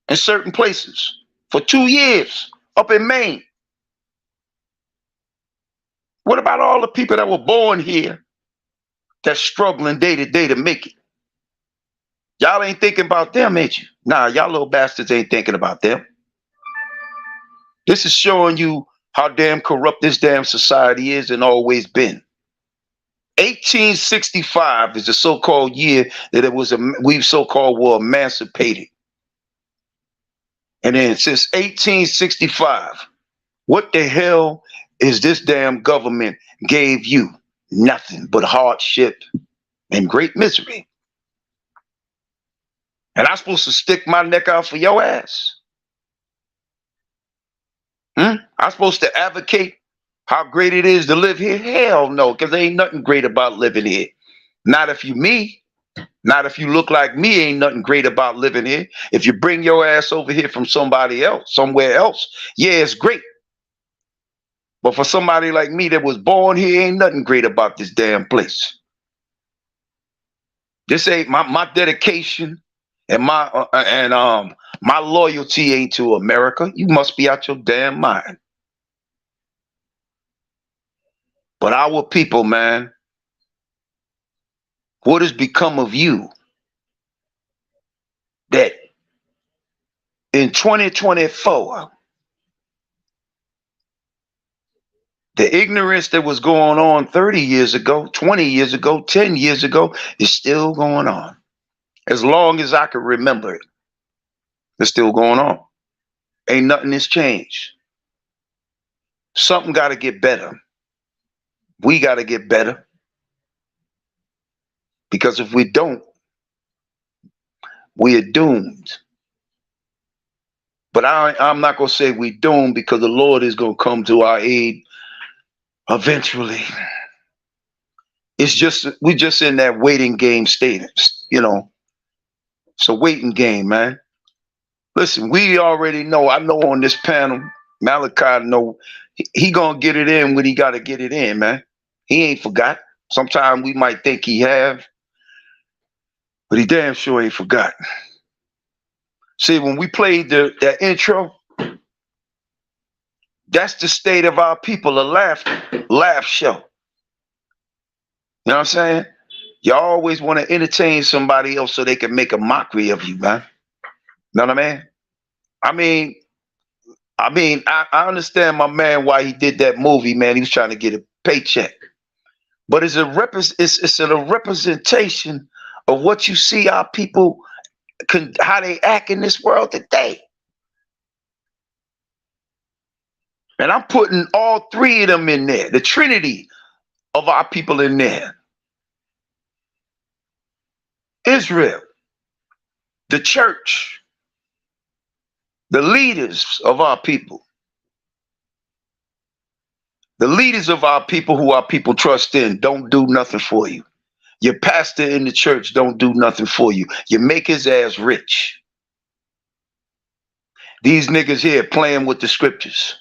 in certain places for 2 years up in Maine. What about all the people that were born here that's struggling day to day to make it? Y'all ain't thinking about them, ain't you? Nah, y'all little bastards ain't thinking about them. This is showing you how damn corrupt this damn society is and always been. 1865 is the so-called year that we so-called were emancipated. And then since 1865, what the hell is this damn government gave you? Nothing but hardship and great misery. And I'm supposed to stick my neck out for your ass? I'm supposed to advocate how great it is to live here? Hell no, because there ain't nothing great about living here. Not if you me. Not if you look like me, ain't nothing great about living here. If you bring your ass over here from somebody else, somewhere else, yeah, it's great. But for somebody like me that was born here, ain't nothing great about this damn place. This ain't my dedication and my loyalty ain't to America. You must be out your damn mind. But our people, man, what has become of you that in 2024, the ignorance that was going on 30 years ago, 20 years ago, 10 years ago is still going on. As long as I can remember it, it's still going on. Ain't nothing has changed. Something got to get better. We got to get better. Because if we don't, we are doomed. But I'm not going to say we doomed because the Lord is going to come to our aid eventually. It's just, we just in that waiting game status, you know. It's a waiting game, man. Listen, we already know, I know on this panel, Malachi know, he gonna get it in when he gotta get it in, man. He ain't forgot. Sometimes we might think he have, but he damn sure ain't forgot. See, when we played that intro, that's the state of our people, a laugh show. You know what I'm saying? You always want to entertain somebody else so they can make a mockery of you, man. Know what I mean? I understand my man why he did that movie, man. He was trying to get a paycheck. but it's it's a representation of what you see our people how they act in this world today. And I'm putting all three of them in there, the trinity of our people in there. Israel, the church, the leaders of our people. The leaders of our people who our people trust in don't do nothing for you. Your pastor in the church don't do nothing for you. You make his ass rich. These niggas here playing with the scriptures,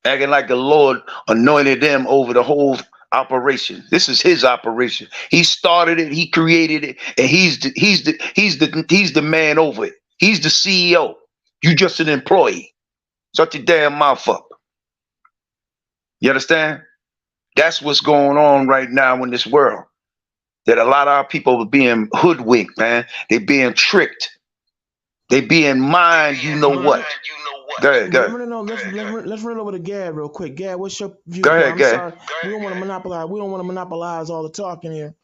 acting like the Lord anointed them over the whole operation. This is his operation. He started it, he created it, and he's the man over it. He's the CEO. You just an employee. Shut your damn mouth up. You understand? That's what's going on right now in this world. That a lot of our people are being hoodwinked, man. They're being tricked. They being mind, you know what. Go ahead, go ahead. Let's run over to Gad real quick. Gad, what's your view? Go ahead, I'm Gad. sorry. We don't want to monopolize all the talking here.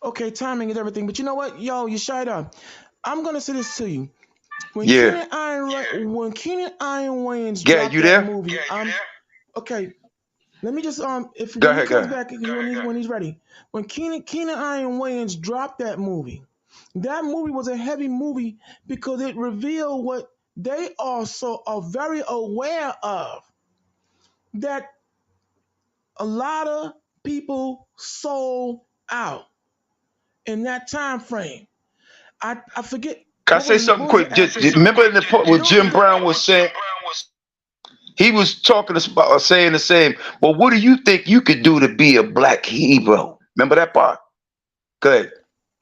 Okay, timing is everything. But you know what? Yo, Yeshida, I'm going to say this to you. When Keenan Iron Wayans dropped you that there? movie, okay. Let me just if Go when ahead, he comes go back when he's ready. When Keenan Iron Wayans dropped that movie was a heavy movie because it revealed what they also are very aware of, that a lot of people sold out in that time frame. I forget. Can I say something quick? Just remember the part where Jim Brown was saying, he was talking about saying the same. Well, what do you think you could do to be a black hero? Remember that part? Go ahead.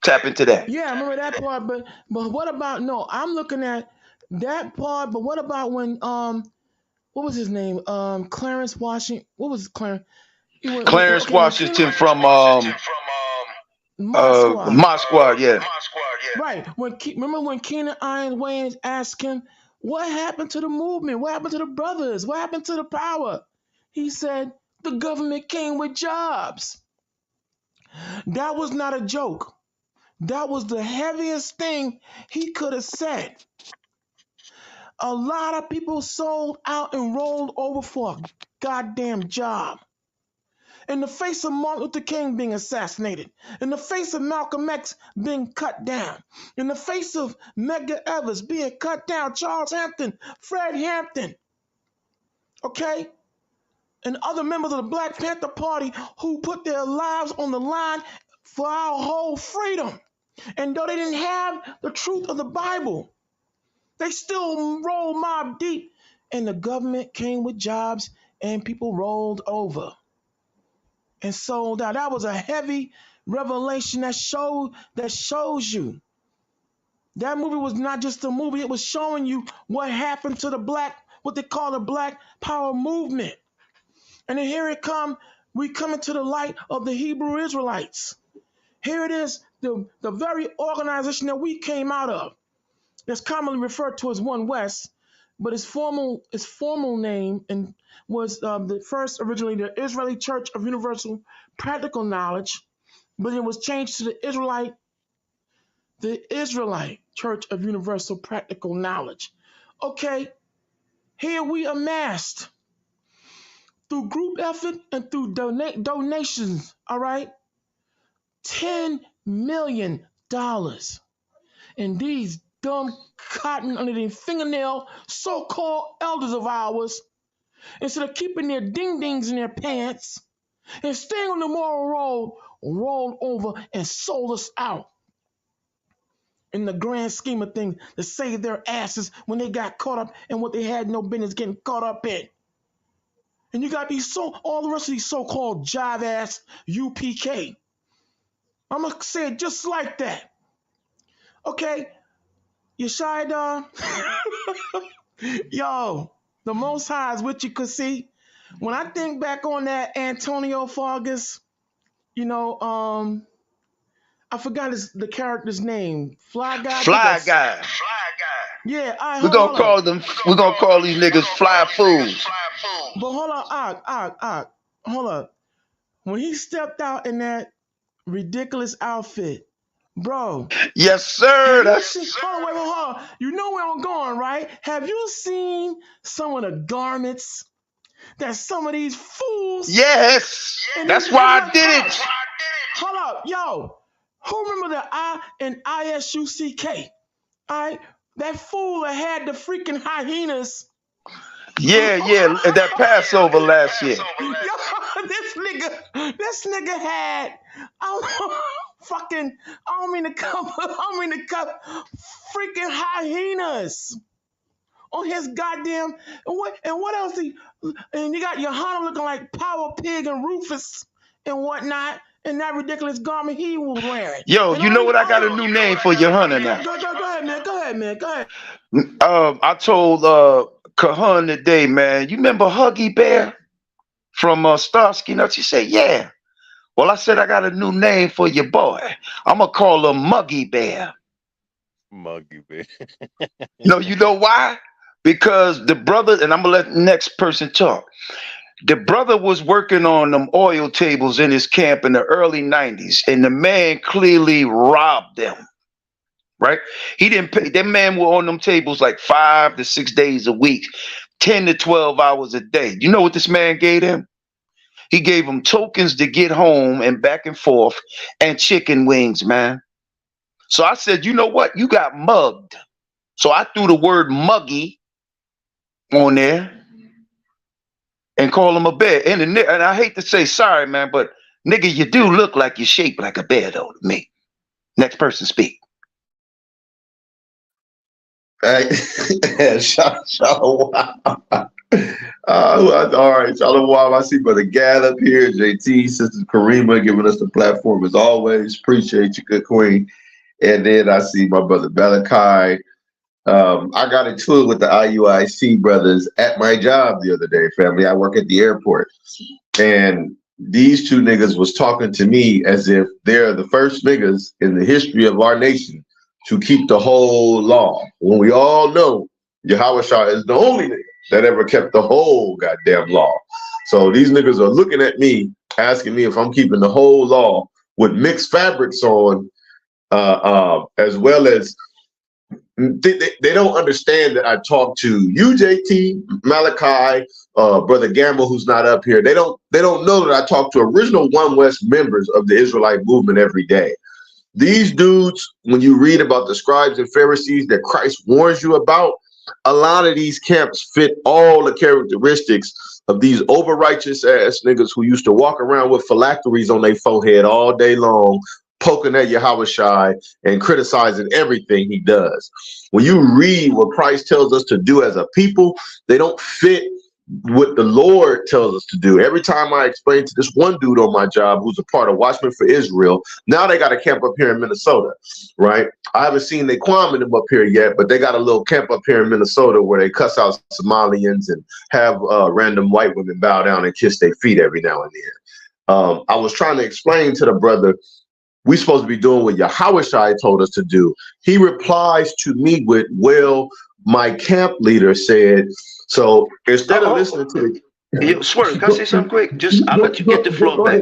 Tap into that. Yeah, I remember that part, but what about I'm looking at that part, but what about when what was his name? Clarence Washington. What was Clarence? Clarence Washington from Mod Squad, yeah. Right. Remember when Keenan Iron Wayans asked him, what happened to the movement? What happened to the brothers? What happened to the power? He said, the government came with jobs. That was not a joke. That was the heaviest thing he could have said. A lot of people sold out and rolled over for a goddamn job. In the face of Martin Luther King being assassinated, in the face of Malcolm X being cut down, in the face of Medgar Evers being cut down, Charles Hampton, Fred Hampton, okay? And other members of the Black Panther Party who put their lives on the line for our whole freedom. And though they didn't have the truth of the Bible, they still rolled mob deep. And the government came with jobs and people rolled over and sold out. That was a heavy revelation that shows you. That movie was not just a movie, it was showing you what happened to what they call the Black Power movement. And then here we come into the light of the Hebrew Israelites. Here it is, the very organization that we came out of. It's commonly referred to as One West, but its formal name was originally the Israeli Church of Universal Practical Knowledge, but it was changed to the Israelite Church of Universal Practical Knowledge. Okay, here we amassed through group effort and through donations, all right, $10 million. And these dumb cotton under their fingernail so-called elders of ours, instead of keeping their ding-dings in their pants and staying on the moral road, rolled over and sold us out. In the grand scheme of things, to save their asses when they got caught up in what they had no business getting caught up in. And you got all the rest of these so-called jive-ass UPK. I'm going to say it just like that. Okay, Yeshida, yo, the Most High is what you could see. When I think back on that Antonio Fargas, I forgot the character's name. Fly Guy. Yeah, all right, We're hold gonna up. call them. We're gonna call these niggas fly fools. But hold on, hold up. When he stepped out in that ridiculous outfit, bro, Yes, have sir. you seen? That's Hold on, wait, hold on. You know where I'm going, right? Have you seen some of the garments that some of these fools yes. and these? That's why I did it. Hold up, yo. Who remember the I and ISUCK? All right, that fool that had the freaking hyenas. Yeah, yeah. That Passover last year. Yo, this nigga had fucking. I don't mean to come. I don't mean to come. Freaking hyenas on his goddamn. And what else? And you got Johanna looking like Power Pig and Rufus and whatnot. And that ridiculous garment he was wearing. Yo, And you all know these what? I got a other. new name for your hunter now. Go ahead, man. Go ahead, man. Go ahead. I told Kahan today, man. You remember Huggy Bear from Starsky Nuts? He said, "Yeah." Well, I said I got a new name for your boy. I'm gonna call him Muggy Bear. Muggy bear. No, you know why? Because the brother, and I'm gonna let the next person talk. The brother was working on them oil tables in his camp in the early 90s, and the man clearly robbed them. Right? He didn't pay. That man were on them tables like 5 to 6 days a week, 10 to 12 hours a day. You know what this man gave him? He gave him tokens to get home and back and forth and chicken wings, man. So I said, you know what? You got mugged. So I threw the word muggy on there and call him a bear. And I hate to say sorry, man, but nigga, you do look like you're shaped like a bear, though, to me. Next person speak. Hey, Shalom. All right, Shalom. I see Brother Gad up here, JT, Sister Karima giving us the platform as always. Appreciate you, good queen. And then I see my brother Malachi. I got into it with the IUIC brothers at my job the other day, family. I work at the airport. And these two niggas was talking to me as if they're the first niggas in the history of our nation to keep the whole law. When we all know Yahweh Shah is the only nigga that ever kept the whole goddamn law. So these niggas are looking at me, asking me if I'm keeping the whole law with mixed fabrics on, as well as they don't understand that I talk to you, JT, Malachi, Brother Gamble, who's not up here. They don't know that I talk to original One West members of the Israelite movement every day. These dudes, when you read about the scribes and Pharisees that Christ warns you about, a lot of these camps fit all the characteristics of these over righteous ass niggas who used to walk around with phylacteries on their forehead all day long, poking at Yahweh Shai and criticizing everything he does. When you read what Christ tells us to do as a people, they don't fit what the Lord tells us to do. Every time I explain to this one dude on my job who's a part of Watchmen for Israel, now they got a camp up here in Minnesota, right? I haven't seen Naquan and them up here yet, but they got a little camp up here in Minnesota where they cuss out Somalians and have random white women bow down and kiss their feet every now and then. I was trying to explain to the brother, we supposed to be doing what Yahweh Shai told us to do. He replies to me with, well, my camp leader said. So instead of listening to the Yo, Swerve, can I say something quick? I'll let you get the floor back.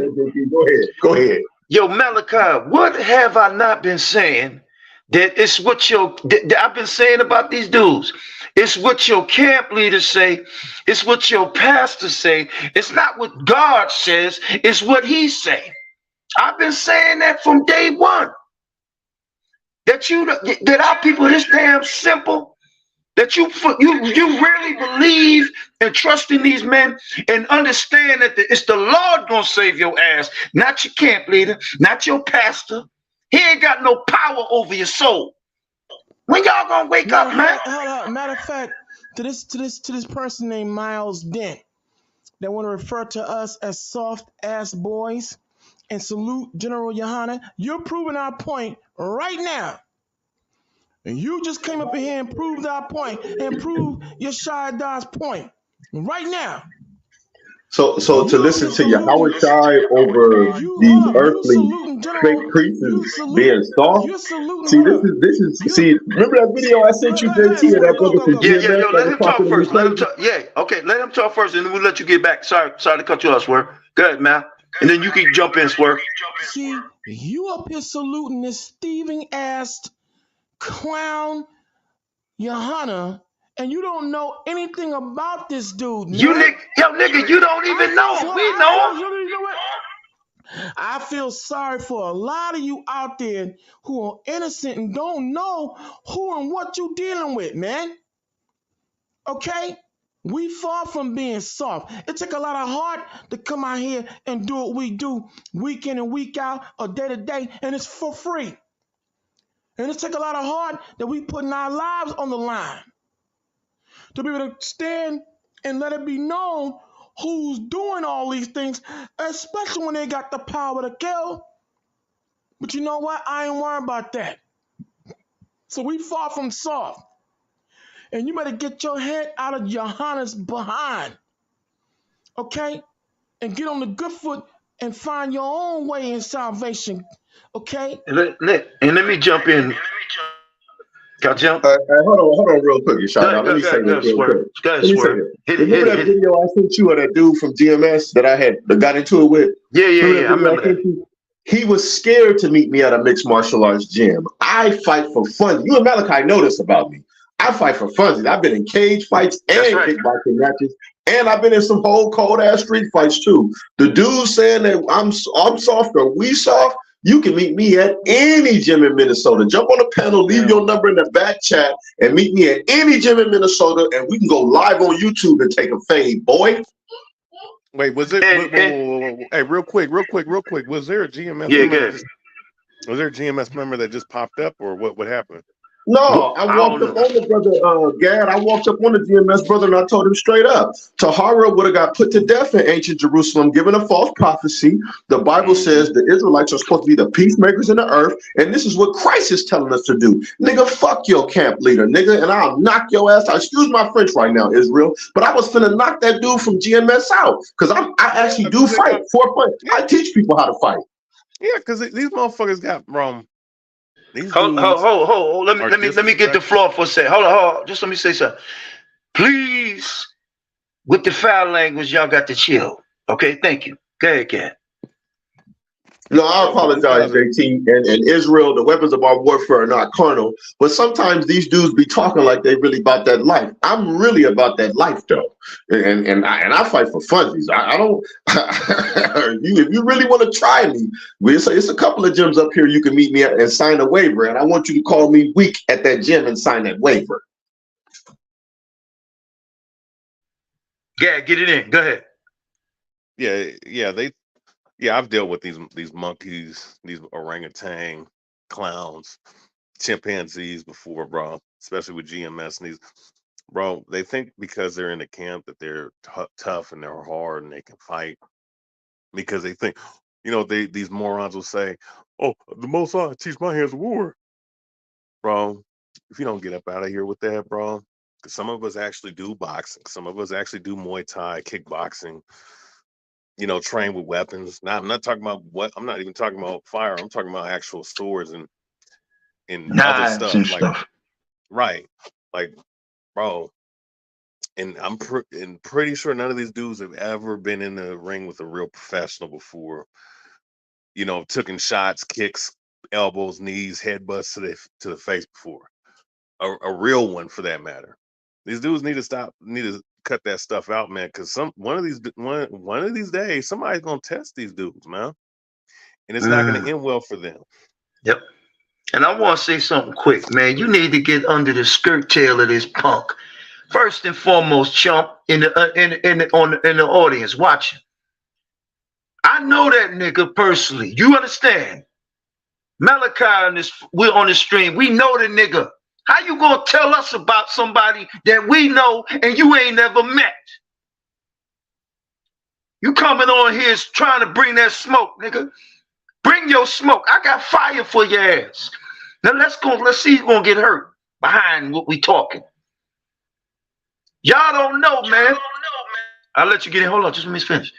Go ahead. Yo, Malachi, what have I not been saying? That it's what that I've been saying about these dudes. It's what your camp leaders say. It's what your pastors say. It's not what God says. It's what he say. I've been saying that from day one. That our people are this damn simple. That you really believe and trust in these men and understand that it's the Lord gonna save your ass, not your camp leader, not your pastor. He ain't got no power over your soul. When y'all gonna wake up, man? Hold up. Matter of fact, to this person named Miles Dent that want to refer to us as soft ass boys and salute General Yohana, you're proving our point right now. And you just came up in here and proved our point and proved Yeshua Dah's point right now. So to You up here listen to saluting Yahweh Shai over you these hold up, you earthly saluting fake General, priests you is salute, being soft. you're saluting, See, hold this up. is You see. Remember that video I sent go, you, go ahead, JT, of swear, that go, brother go, from go. Yeah, GMS yo, that let was him talking talk to me first. Let him crazy? talk. Yeah, okay, let him talk first, and then we'll let you get back. Sorry to cut you off, Swerve. Go ahead, man. And then you can jump in, Swerve. See, you up here saluting this thieving ass clown Johanna, and you don't know anything about this dude, You man. nigga, you don't even know him. We know him. You know what? I feel sorry for a lot of you out there who are innocent and don't know who and what you dealing with, man. Okay? We far from being soft. It take a lot of heart to come out here and do what we do week in and week out or day to day, and it's for free. And it take a lot of heart that we putting our lives on the line to be able to stand and let it be known who's doing all these things, especially when they got the power to kill. But you know what? I ain't worried about that. So we far from soft. And you better get your head out of Johanna's behind. Okay? And get on the good foot and find your own way in salvation. Okay? And let me jump in. Can I jump? Hold on, real quick, Yashai. Now let me say this Go, real Swerve. quick. Go ahead, Let me say Swerve. this. Hit Remember that it. video I sent you of that dude from GMS that I had that got into it with? Yeah. Remember that I video remember I sent that. you? He was scared to meet me at a mixed martial arts gym. I fight for fun. You and Malachi know this about me. I fight for fun. I've been in cage fights That's and right. kickboxing matches, and I've been in some whole cold ass street fights too. The dude saying that I'm soft or we soft. You can meet me at any gym in Minnesota. Jump on the panel, leave your number in the back chat, and meet me at any gym in Minnesota, and we can go live on YouTube and take a fade, boy. Wait, was it? And Hey, real quick. Was there a GMS yeah, member good. was there a GMS member that just popped up, or what happened? No, I I walked don't up know. on the brother Gad. I walked up on the GMS brother and I told him straight up. Tahara would have got put to death in ancient Jerusalem, given a false prophecy. The Bible says the Israelites are supposed to be the peacemakers in the earth, and this is what Christ is telling us to do. Nigga, fuck your camp leader, nigga, and I'll knock your ass out. Excuse my French right now, Israel, but I was finna knock that dude from GMS out because I actually do fight for fun. I teach people how to fight. Yeah, because these motherfuckers got wrong. These Hold. dudes Let me get the floor for a second. Hold on. Just let me say something. Please, with the foul language, y'all got to chill. Okay, thank you. Go ahead, Kat. No, I apologize, JT. And Israel, the weapons of our warfare are not carnal, but sometimes these dudes be talking like they really about that life. I'm really about that life, though, and I fight for funsies. I don't. If you really want to try me, it's a couple of gyms up here you can meet me at and sign a waiver, and I want you to call me weak at that gym and sign that waiver. Yeah, get it in. Go ahead. Yeah, I've dealt with these monkeys, these orangutan clowns, chimpanzees before, bro. Especially with GMS and these, bro. They think because they're in the camp that they're tough and they're hard and they can fight because they think, these morons will say, "Oh, the Most High teach my hands of war," bro. If you don't get up out of here with that, bro, because some of us actually do boxing, some of us actually do Muay Thai, kickboxing. Train with weapons. Now, I'm not talking about I'm not even talking about fire. I'm talking about actual swords and other Knives and stuff. Like, stuff. right, like, bro. And I'm pretty sure none of these dudes have ever been in the ring with a real professional before. Taking shots, kicks, elbows, knees, headbutts to the face before. A real one, for that matter. These dudes need to cut that stuff out, man, because one of these days somebody's gonna test these dudes, man, and it's not gonna end well for them. Yep. And I want to say something quick, man. You need to get under the skirt tail of this punk. First and foremost, chump, in the audience watching. I know that nigga personally. You understand? Malachi and this, we're on the stream. We know the nigga. How you gonna tell us about somebody that we know and you ain't never met? You coming on here trying to bring that smoke, nigga. Bring your smoke. I got fire for your ass. Now let's see who's gonna get hurt behind what we talking. Y'all don't know, man. I'll let you get in. Hold on, just let me finish.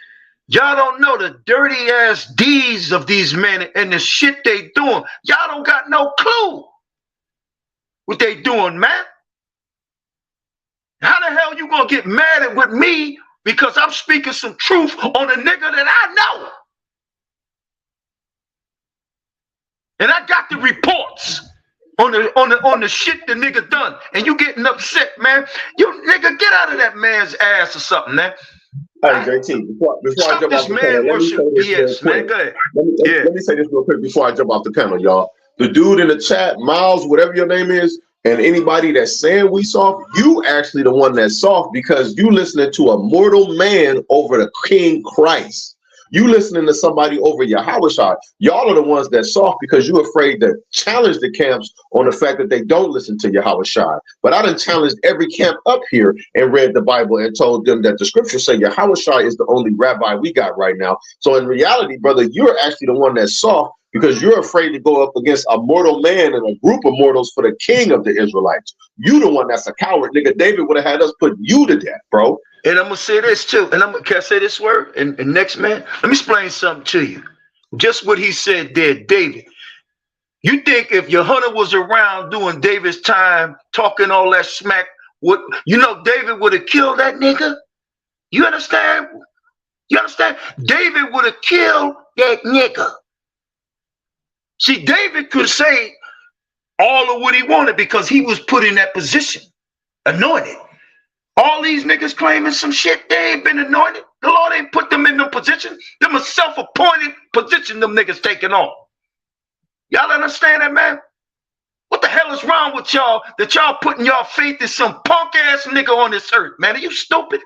Y'all don't know the dirty ass deeds of these men and the shit they doing. Y'all don't got no clue what they doing, man. How the hell you gonna get mad at with me because I'm speaking some truth on a nigga that I know? And I got the reports on the shit the nigga done, and you getting upset, man. You nigga get out of that man's ass or something, man. Hey, JT, before I jump off the panel, let me say this real quick. Go ahead. Let me say this real quick before I jump off the panel, y'all. The dude in the chat, Miles, whatever your name is, and anybody that's saying we soft, you actually the one that's soft because you listening to a mortal man over the King Christ. You listening to somebody over Yahushua. Y'all are the ones that soft because you're afraid to challenge the camps on the fact that they don't listen to Yahushua. But I done challenged every camp up here and read the Bible and told them that the scriptures say Yahushua is the only rabbi we got right now. So in reality, brother, you're actually the one that's soft because you're afraid to go up against a mortal man and a group of mortals for the king of the Israelites. You the one that's a coward, nigga. David would have had us put you to death, bro. And I'm gonna say this too. Can I say this word? And next man, let me explain something to you. Just what he said there, David. You think if your hunter was around doing David's time, talking all that smack, David would have killed that nigga? You understand? You understand? David would have killed that nigga. See, David could say all of what he wanted because he was put in that position, anointed. All these niggas claiming some shit, they ain't been anointed. The Lord ain't put them in no position. Them a self-appointed position them niggas taking on. Y'all understand that, man? What the hell is wrong with y'all that y'all putting y'all faith in some punk ass nigga on this earth, man? Are you stupid?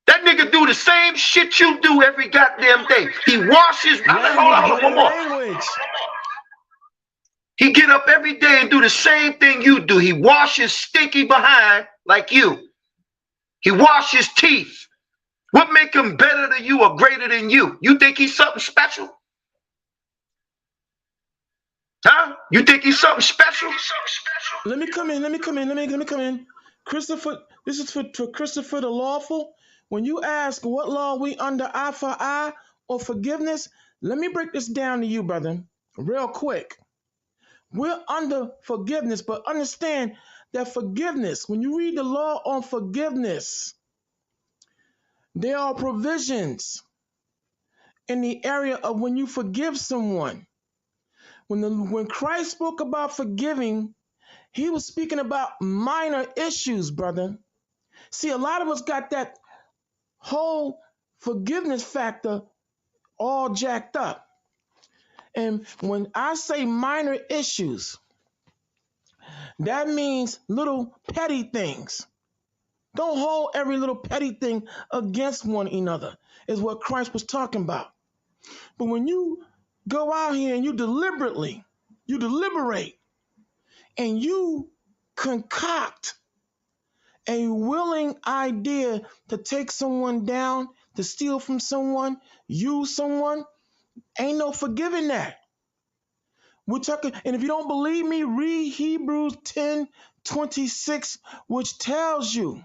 That nigga do the same shit you do every goddamn day. He washes. Hold on, one more. He get up every day and do the same thing you do. He washes stinky behind like you. He washes teeth. What make him better than you or greater than you? You think he's something special? Huh? You think he's something special? Let me come in. Christopher, this is for Christopher the Lawful. When you ask what law we under, eye for eye or forgiveness, let me break this down to you, brother, real quick. We're under forgiveness, but understand that forgiveness, when you read the law on forgiveness, there are provisions in the area of when you forgive someone. When Christ spoke about forgiving, he was speaking about minor issues, brother. See, a lot of us got that whole forgiveness factor all jacked up. And when I say minor issues, that means little petty things. Don't hold every little petty thing against one another, is what Christ was talking about. But when you go out here and you deliberate, and you concoct a willing idea to take someone down, to steal from someone, use someone, ain't no forgiving that. We're talking, and if you don't believe me, read Hebrews 10:26, which tells you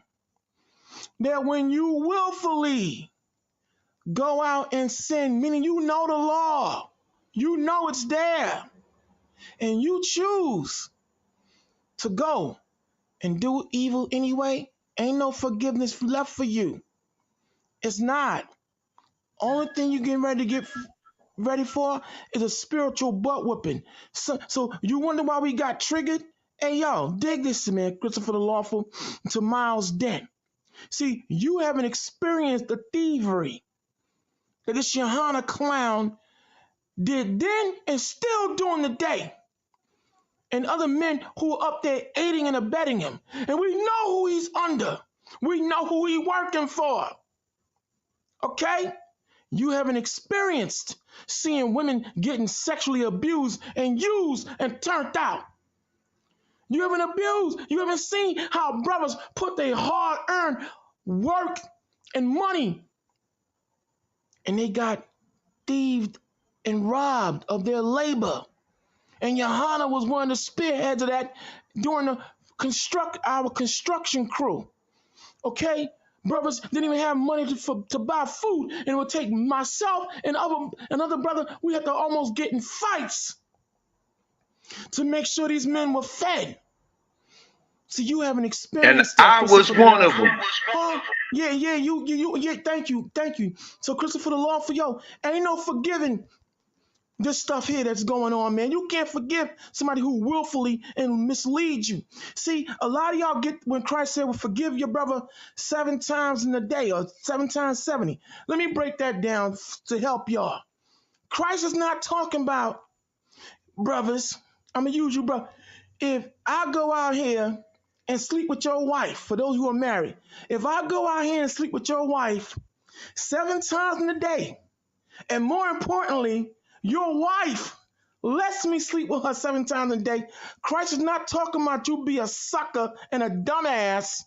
that when you willfully go out and sin, meaning you know the law, you know it's there, and you choose to go and do evil anyway, ain't no forgiveness left for you. It's not. Only thing you getting ready to get ready for is a spiritual butt whooping. So you wonder why we got triggered? Hey, y'all, dig this, man, Christopher the Lawful, to Miles Dent. See, you haven't experienced the thievery that this Johanna clown did then and still doing today. And other men who are up there aiding and abetting him. And we know who he's under. We know who he's working for. Okay? You haven't experienced seeing women getting sexually abused and used and turned out. You haven't abused. You haven't seen how brothers put their hard-earned work and money and they got thieved and robbed of their labor. And Johanna was one of the spearheads of that during our construction crew. Okay? Brothers didn't even have money to buy food, and it would take myself and another brother. We had to almost get in fights to make sure these men were fed. So you haven't And experienced that, I was Christopher the one of Lawful. them. Huh? Yeah, yeah, thank you. So Christopher the Lawful, yo, ain't no forgiving this stuff here that's going on, man. You can't forgive somebody who willfully and misleads you. See, a lot of y'all get when Christ said, well, forgive your brother 7 times in a day or 7 times 70. Let me break that down to help y'all. Christ is not talking about, brothers, I'm going to use you, bro. If I go out here and sleep with your wife, for those who are married, if I go out here and sleep with your wife 7 times in a day, and more importantly, your wife lets me sleep with her 7 times a day, Christ is not talking about you be a sucker and a dumbass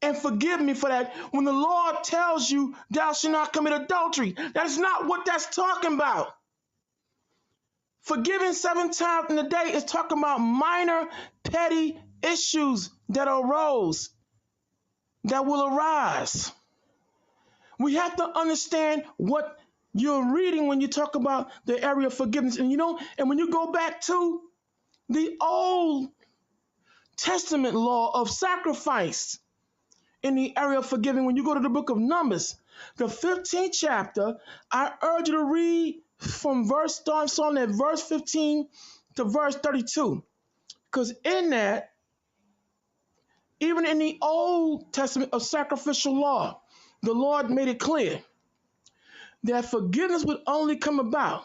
and forgive me for that when the Lord tells you thou shalt not commit adultery. That is not what that's talking about. Forgiving 7 times in a day is talking about minor, petty issues that arose, that will arise. We have to understand what you're reading when you talk about the area of forgiveness. And and when you go back to the Old Testament law of sacrifice in the area of forgiving, when you go to the book of Numbers, the 15th chapter, I urge you to read from starting at verse 15 to verse 32. Because in that, even in the Old Testament of sacrificial law, the Lord made it clear that forgiveness would only come about.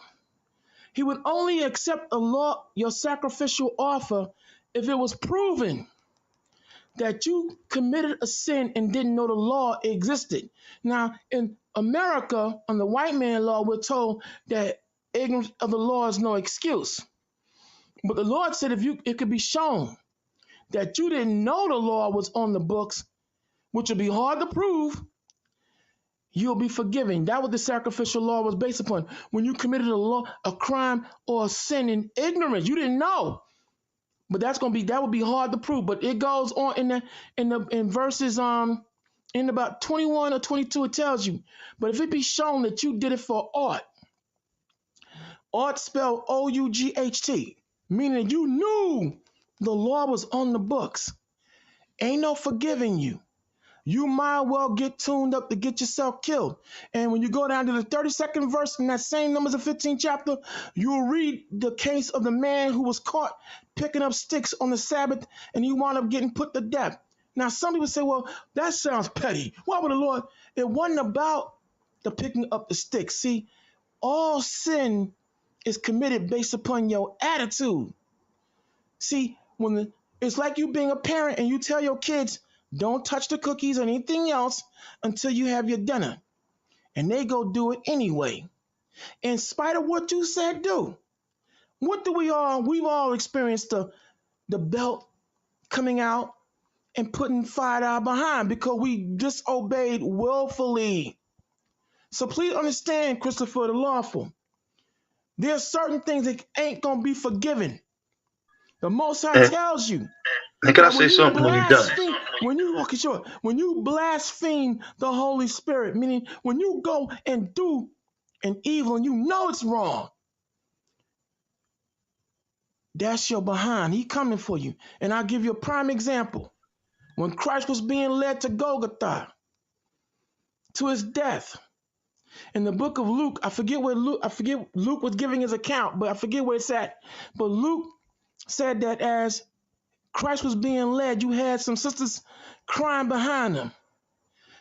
He would only accept your sacrificial offer if it was proven that you committed a sin and didn't know the law existed. Now, in America, on the white man law, we're told that ignorance of the law is no excuse. But the Lord said it could be shown that you didn't know the law was on the books, which would be hard to prove, you'll be forgiven. That was the sacrificial law was based upon. When you committed a crime or a sin in ignorance, you didn't know. But that would be hard to prove. But it goes on in verses in about 21 or 22, it tells you. But if it be shown that you did it for ought spelled O-U-G-H-T, meaning you knew the law was on the books, ain't no forgiving you. You might well get tuned up to get yourself killed. And when you go down to the 32nd verse in that same Numbers of 15th chapter, you'll read the case of the man who was caught picking up sticks on the Sabbath, and he wound up getting put to death. Now, some people say, well, that sounds petty. Why would the Lord? It wasn't about the picking up the sticks. See, all sin is committed based upon your attitude. See, it's like you being a parent and you tell your kids, don't touch the cookies or anything else until you have your dinner. And they go do it anyway. In spite of what you said do. What do we've all experienced the belt coming out and putting fire out behind because we disobeyed willfully. So please understand, Christopher the Lawful, there's certain things that ain't going to be forgiven. The Most High tells you And can I that say something when you're done? when you blaspheme the Holy Spirit, meaning when you go and do an evil and you know it's wrong, that's your behind. He coming for you. And I'll give you a prime example. When Christ was being led to Golgotha, to his death, in the book of Luke, I forget Luke was giving his account, but I forget where it's at. But Luke said that as Christ was being led, you had some sisters crying behind him.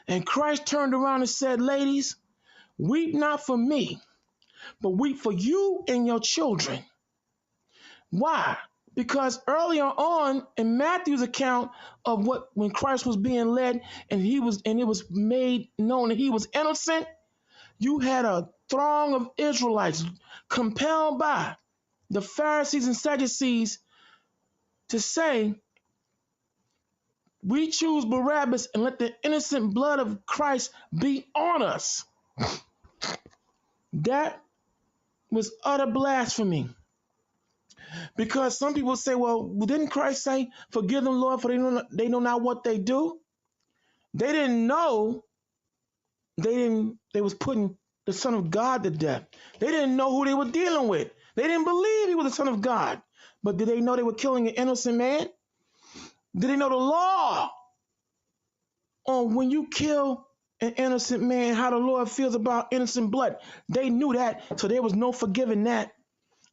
And Christ turned around and said, ladies, weep not for me, but weep for you and your children. Why? Because earlier on in Matthew's account of when Christ was being led and it was made known that he was innocent, you had a throng of Israelites compelled by the Pharisees and Sadducees to say, we choose Barabbas and let the innocent blood of Christ be on us. That was utter blasphemy. Because some people say, well, didn't Christ say, forgive them, Lord, for they know not what they do? They didn't know they was putting the Son of God to death. They didn't know who they were dealing with. They didn't believe he was the Son of God. But did they know they were killing an innocent man? Did they know the law on when you kill an innocent man, how the Lord feels about innocent blood? They knew that, so there was no forgiving that.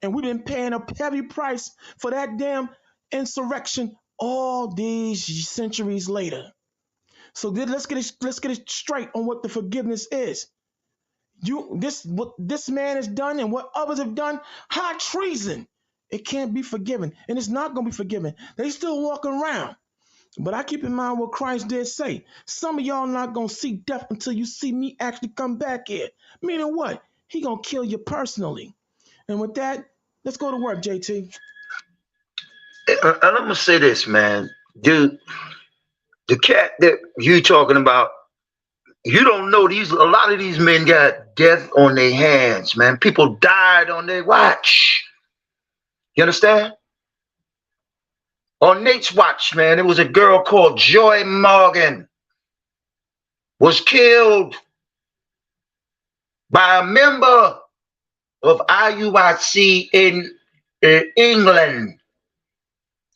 And we've been paying a heavy price for that damn insurrection all these centuries later. So let's get it straight on what the forgiveness is. What this man has done and what others have done, high treason. It can't be forgiven, and it's not going to be forgiven. They still walking around. But I keep in mind what Christ did say. Some of y'all not going to see death until you see me actually come back here. Meaning what? He going to kill you personally. And with that, let's go to work, JT. And I'm gonna say this, man. Dude, the cat that you talking about, you don't know a lot of these men got death on their hands, man. People died on their watch. You understand? On Nate's watch, man, there was a girl called Joy Morgan was killed by a member of IUIC in England.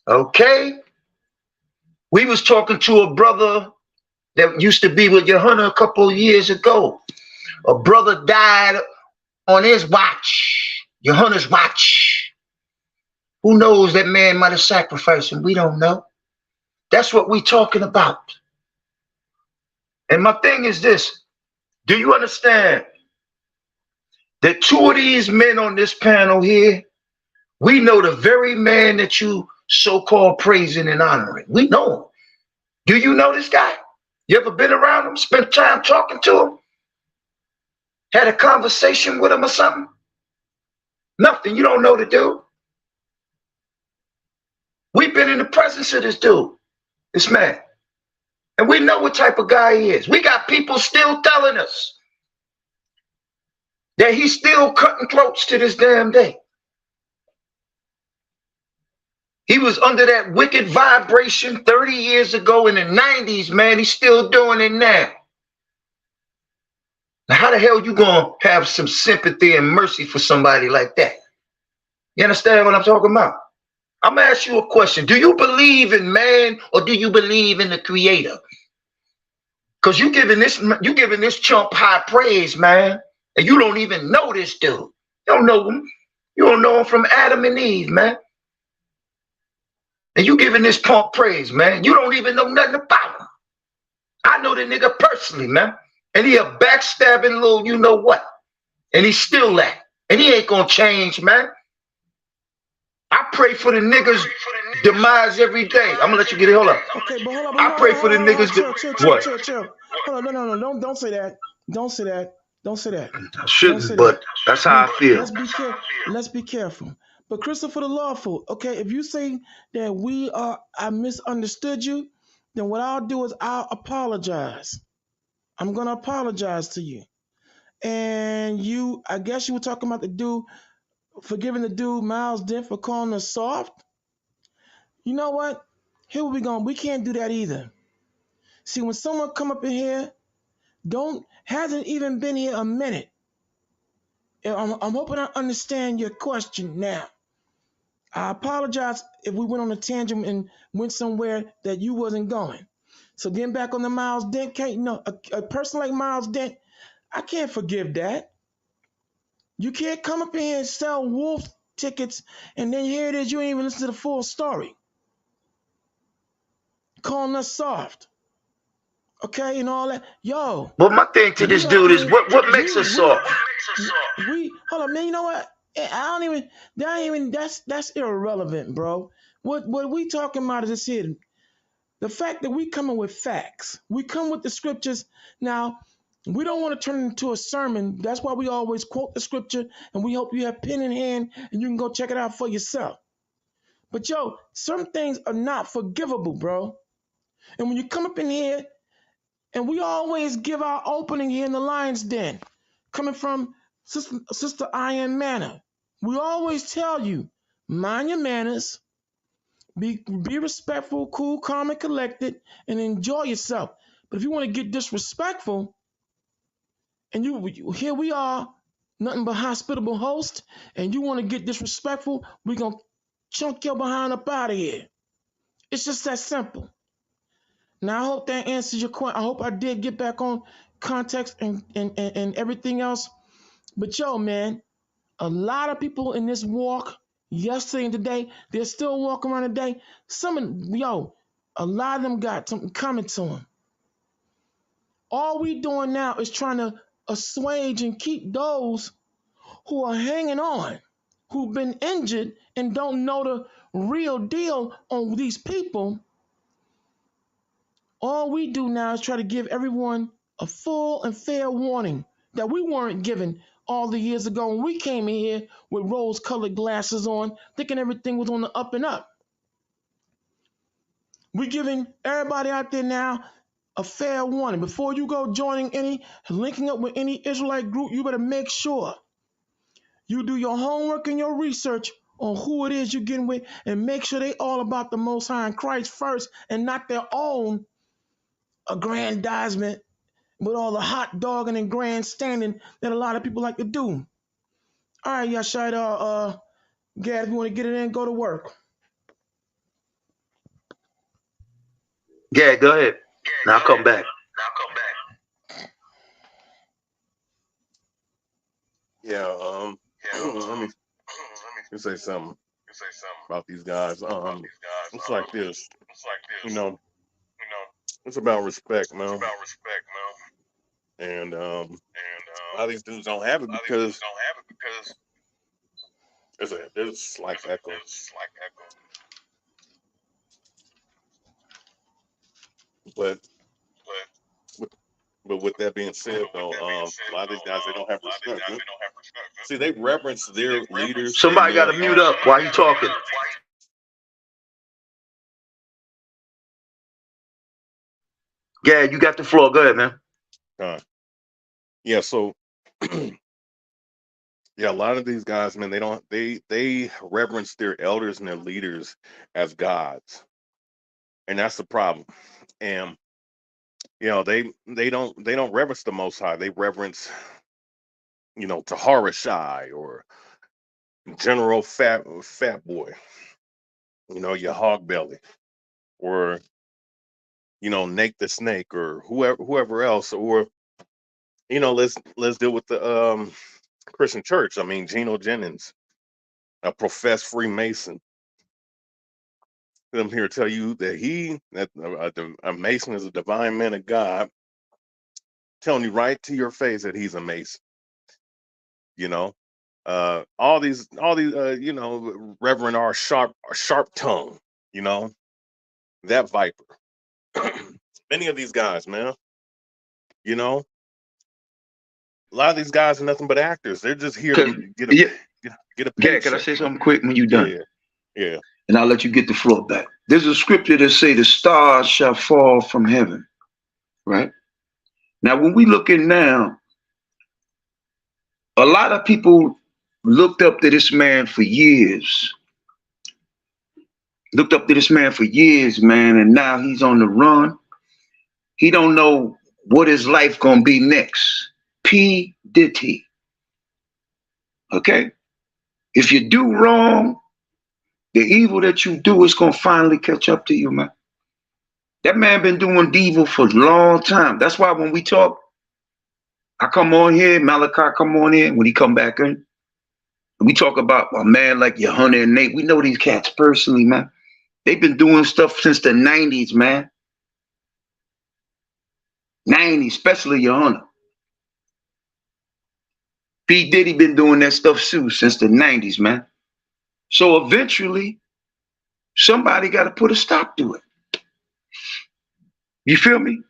Okay? We was talking to a brother that used to be with your hunter a couple of years ago. A brother died on his watch, your hunter's watch. Who knows, that man might have sacrificed him? We don't know. That's what we talking about. And my thing is this. Do you understand that two of these men on this panel here, we know the very man that you so-called praising and honoring. We know him. Do you know this guy? You ever been around him, spent time talking to him? Had a conversation with him or something? Nothing. You don't know the dude. We've been in the presence of this dude, this man. And we know what type of guy he is. We got people still telling us that he's still cutting throats to this damn day. He was under that wicked vibration 30 years ago in the 90s, man. He's still doing it now. Now, how the hell you gonna have some sympathy and mercy for somebody like that? You understand what I'm talking about? I'm gonna ask you a question. Do you believe in man or do you believe in the creator? Because you giving this chump high praise, man. And you don't even know this dude. You don't know him. You don't know him from Adam and Eve, man. And you giving this punk praise, man. You don't even know nothing about him. I know the nigga personally, man. And he a backstabbing little you know what. And he's still that. And he ain't gonna change, man. I pray for the niggas' demise every day. I'm gonna let you get it. Hold up. Okay, but hold up. I pray for the niggas. Chill. Hold on, no, don't say that. Don't say that. I shouldn't, but that's how I feel. Let's be careful. But Christopher the Lawful, okay, if you say that I misunderstood you, then what I'll do is I'll apologize. I'm gonna apologize to you. And I guess you were talking about the dude, forgiving the dude Miles Dent for calling us soft. You know what? Here we go. We can't do that either. See, when someone come up in here, hasn't even been here a minute. I'm hoping I understand your question now. I apologize if we went on a tangent and went somewhere that you wasn't going. So getting back on the Miles Dent, a person like Miles Dent, I can't forgive that. You can't come up in here and sell wolf tickets, and then here it is, you ain't even listen to the full story. Calling us soft. Okay, and all that. Yo. But my thing to this dude is what makes us soft? Hold on, man, you know what? That's irrelevant, bro. What we talking about is this here. The fact that we coming with facts. We come with the scriptures. Now, we don't want to turn it into a sermon. That's why we always quote the scripture, and we hope you have pen in hand and you can go check it out for yourself. But yo, some things are not forgivable, bro. And when you come up in here, and we always give our opening here in the Lion's Den, coming from Sister Iron Manor. We always tell you, mind your manners, be respectful, cool, calm, and collected, and enjoy yourself. But if you want to get disrespectful, and here we are, nothing but hospitable host, and you want to get disrespectful, we're going to chunk your behind up out of here. It's just that simple. Now, I hope that answers your question. I hope I did get back on context and everything else. But yo, man, a lot of people in this walk yesterday and today, they're still walking around today. A lot of them got something coming to them. All we doing now is trying to assuage and keep those who are hanging on, who've been injured and don't know the real deal on these people. All we do now is try to give everyone a full and fair warning that we weren't given all the years ago when we came in here with rose-colored glasses on, thinking everything was on the up and up. We're giving everybody out there now a fair warning. Before you go linking up with any Israelite group, you better make sure you do your homework and your research on who it is you're getting with, and make sure they all about the Most High and Christ first, and not their own aggrandizement with all the hot dogging and grandstanding that a lot of people like to do. All right, Yashida, Gad, if you want to get it in, go to work. Yeah, go ahead. Now I'll come back. Yeah, let me say something about these guys. It's like this, it's about respect, man. And a lot of these dudes don't have it because there's a slight echo. But with that being said, though, a lot of these guys, they don't have respect. See, they reverence their leaders. Somebody got to mute up while you talking. Yeah, you got the floor. Go ahead, man. Yeah, so yeah, a lot of these guys, man, they reverence their elders and their leaders as gods, and that's the problem. And they don't reverence the Most High. They reverence, Tahara Shai or General Fat Boy, your hog belly, or Nate the Snake, or whoever else, or let's deal with the Christian church. I mean, Geno Jennings, a professed Freemason. I'm here to tell you that a Mason is a divine man of God, telling you right to your face that he's a Mason. All these Reverend R. Sharp Tongue, that Viper. Many of these guys, man, a lot of these guys are nothing but actors. They're just here to get a paycheck. Yeah, can I say something quick when you're done? Yeah. And I'll let you get the floor back. There's a scripture that say the stars shall fall from heaven, right? Now, when we look in now, a lot of people looked up to this man for years. Man, and now he's on the run. He don't know what his life gonna be next. P. Diddy. Okay? If you do wrong, the evil that you do is gonna finally catch up to you, man. That man been doing evil for a long time. That's why when we talk, I come on here, Malachi come on in, when he come back in, and we talk about a man like Yohana and Nate. We know these cats personally, man. They've been doing stuff since the 90s, man. 90s, especially Yohana. P. Diddy been doing that stuff too since the 90s, man. So eventually, somebody got to put a stop to it. You feel me?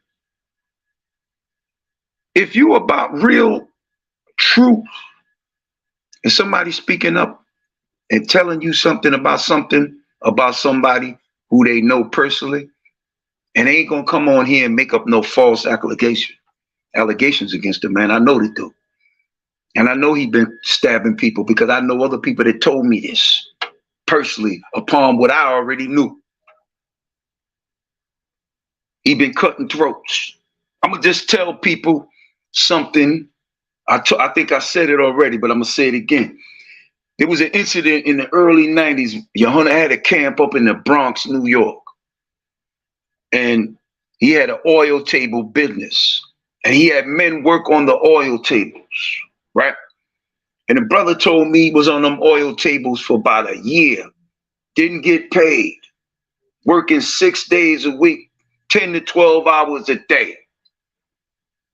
If you about real truth and somebody speaking up and telling you something about somebody who they know personally, and they ain't gonna come on here and make up no false allegations against the man. I know they do. And I know he been stabbing people because I know other people that told me this personally upon what I already knew. He been cutting throats. I'm gonna just tell people something. I think I said it already, but I'm gonna say it again. There was an incident in the early 90s. Your Hunter had a camp up in the Bronx, New York. And he had an oil table business. And he had men work on the oil tables, right? And the brother told me he was on them oil tables for about a year. Didn't get paid. Working 6 days a week, 10 to 12 hours a day.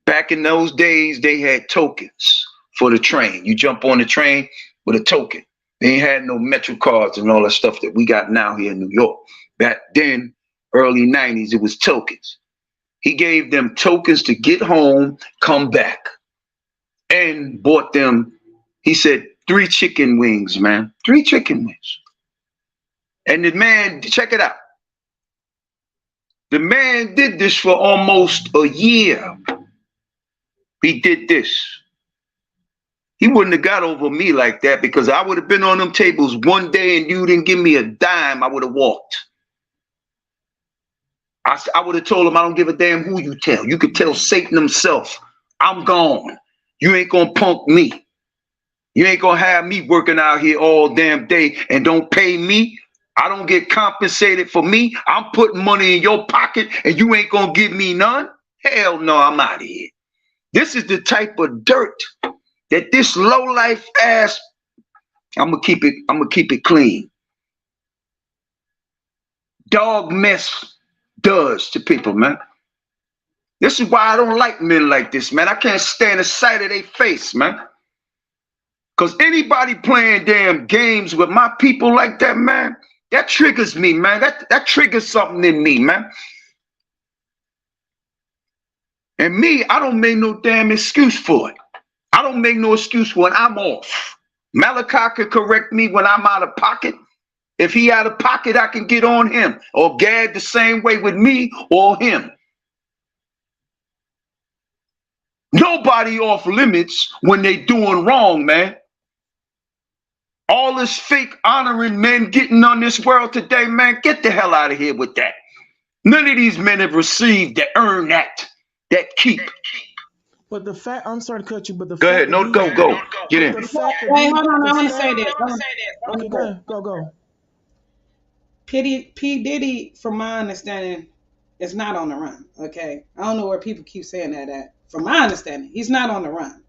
Back in those days, they had tokens for the train. You jump on the train with a token. They ain't had no Metro cards and all that stuff that we got now here in New York. Back then, early 90s, it was tokens. He gave them tokens to get home, come back, and bought them, he said, 3 chicken wings, man. 3 chicken wings. And the man, check it out. The man did this for almost a year. He did this. He wouldn't have got over me like that, because I would have been on them tables one day and you didn't give me a dime, I would have walked. I would have told him, I don't give a damn who you tell. You could tell Satan himself, I'm gone. You ain't gonna punk me. You ain't gonna have me working out here all damn day and don't pay me. I don't get compensated for me. I'm putting money in your pocket and you ain't gonna give me none. Hell no, I'm out of here. This is the type of dirt that this low life ass, I'm gonna keep it clean, dog mess does to people, man. This is why I don't like men like this, man. I can't stand the sight of their face, man. Because anybody playing damn games with my people like that, man, that triggers me, man. That triggers something in me, man. And me, I don't make no damn excuse for it. I don't make no excuse when I'm off. Malachi could correct me when I'm out of pocket. If he out of pocket, I can get on him. Or Gad the same way with me or him. Nobody off limits when they doing wrong, man. All this fake honoring men getting on this world today, man, get the hell out of here with that. None of these men have received that, earn that keep. But the fact, I'm sorry to cut you, but the go ahead, no, go, get in. Wait, hold on, I want to say this. Okay, go. P. Diddy, from my understanding, is not on the run, okay? I don't know where people keep saying that at. From my understanding, he's not on the run.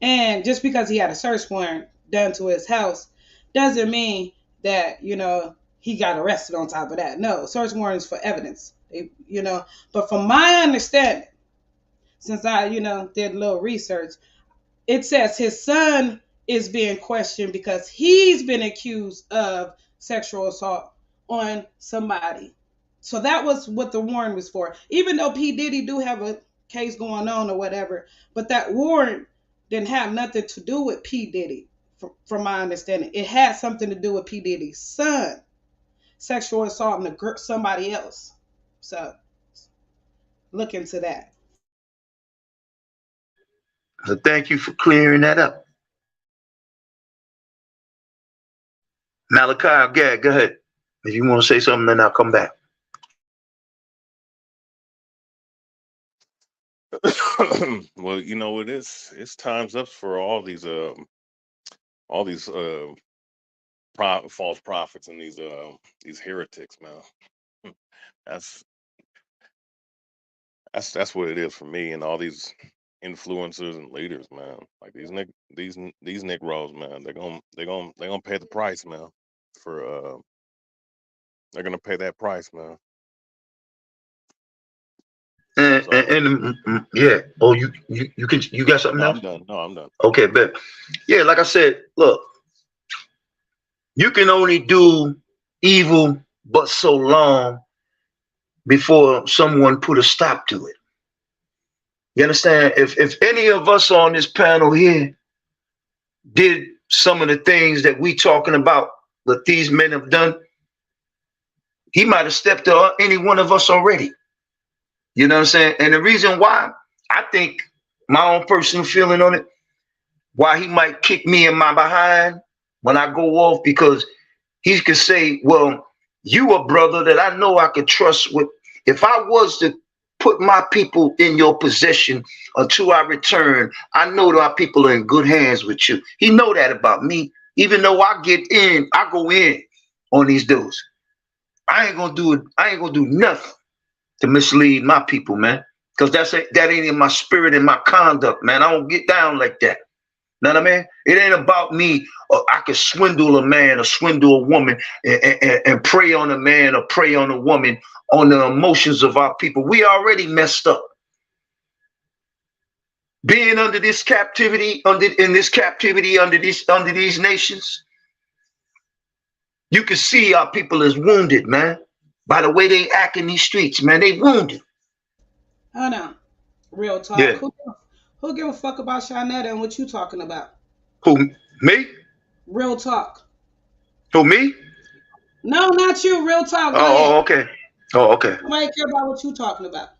And just because he had a search warrant done to his house doesn't mean that, he got arrested on top of that. No, search warrants for evidence, But from my understanding, since I, did a little research, it says his son is being questioned because he's been accused of sexual assault on somebody. So that was what the warrant was for. Even though P. Diddy do have a case going on or whatever, but that warrant didn't have nothing to do with P. Diddy, from my understanding. It had something to do with P. Diddy's son, sexual assault on somebody else. So look into that. So thank you for clearing that up. Malachi, go ahead. If you want to say something, then I'll come back. Well, it's time's up for all these false prophets and these heretics, man. That's what it is for me, and all these influencers and leaders, man. Like these Negroes, man. They're gonna pay the price, man. They're gonna pay that price, man. And yeah. Oh, you got something else? I'm done. No, I'm done. Okay, bet. Yeah, like I said, look, you can only do evil but so long before someone put a stop to it. You understand? If any of us on this panel here did some of the things that we talking about that these men have done, he might have stepped to any one of us already. You know what I'm saying? And the reason why, I think my own personal feeling on it, why he might kick me in my behind when I go off, because he could say, well, you a brother that I know I could trust with. If I was to put my people in your possession until I return. I know that our people are in good hands with you. He know that about me. Even though I go in on these dudes. I ain't gonna do it. I ain't gonna do nothing to mislead my people, man. Because that ain't in my spirit and my conduct, man. I don't get down like that. Know what I mean? It ain't about me. I could swindle a man or swindle a woman and prey on a man or prey on a woman on the emotions of our people. We already messed up. Being under this captivity, under these nations, you can see our people is wounded, man. By the way they act in these streets, man, they wounded. Hold on. Real talk. Yeah. Who give a fuck about Shanetta and what you talking about? Who, me? Real talk. Who, me? No, not you. Real talk. Go ahead. Okay. Oh, okay. Nobody care about what you talking about.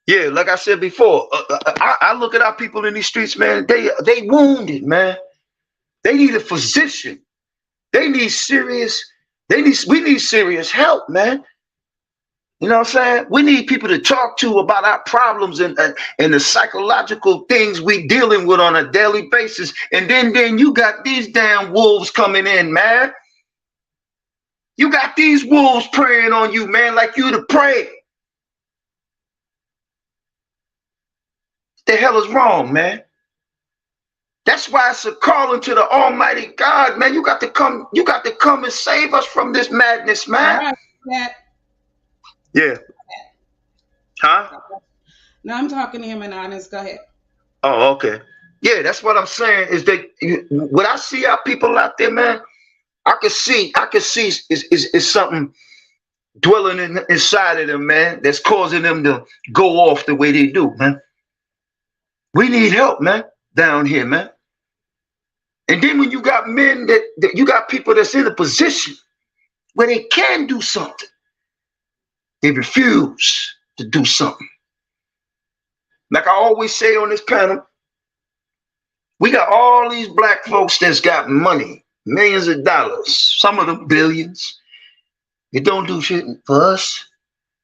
Yeah, like I said before, I look at our people in these streets, man. They wounded, man. They need a physician. We need serious help, man. You know what I'm saying? We need people to talk to about our problems and the psychological things we dealing with on a daily basis. And then you got these damn wolves coming in, man. You got these wolves preying on you, man, like you the prey. The hell is wrong, man? That's why it's a calling to the Almighty God, man. You got to come and save us from this madness, man. All right, yeah. Huh? No, I'm talking to him in honest. Go ahead. Oh, okay. Yeah, that's what I'm saying. Is that what I see our people out there, man? I can see is something dwelling inside of them, man, that's causing them to go off the way they do, man. We need help, man, down here, man. And then when you got men that you got people that's in a position where they can do something, they refuse to do something. Like I always say on this panel, we got all these black folks that's got money, millions of dollars, some of them billions. It don't do shit for us.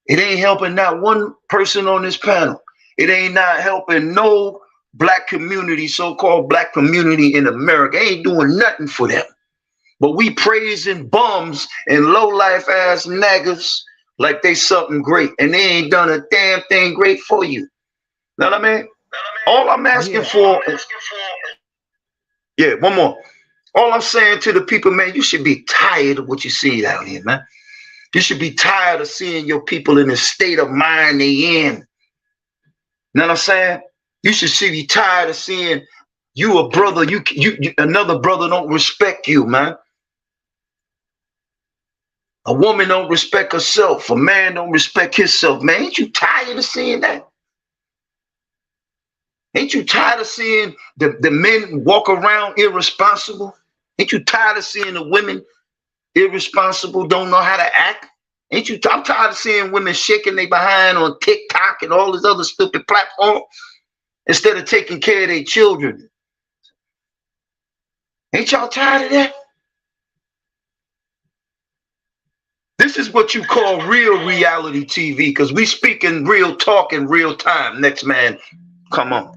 It ain't helping not one person on this panel. It ain't not helping no black community, so-called black community in America. Ain't doing nothing for them. But we praising bums and low-life ass niggas like they something great. And they ain't done a damn thing great for you. Know what I mean? All I'm asking for is, yeah, one more. All I'm saying to the people, man, you should be tired of what you see out here, man. You should be tired of seeing your people in the state of mind they in. Know what I'm saying? You should be tired of seeing you a brother, you another brother don't respect you, man. A woman don't respect herself. A man don't respect himself, man. Ain't you tired of seeing that? Ain't you tired of seeing the men walk around irresponsible? Ain't you tired of seeing the women irresponsible, don't know how to act? I'm tired of seeing women shaking their behind on TikTok and all this other stupid platform instead of taking care of their children. Ain't y'all tired of that? This is what you call real reality TV, because we speak in real talk in real time. Next man, come on.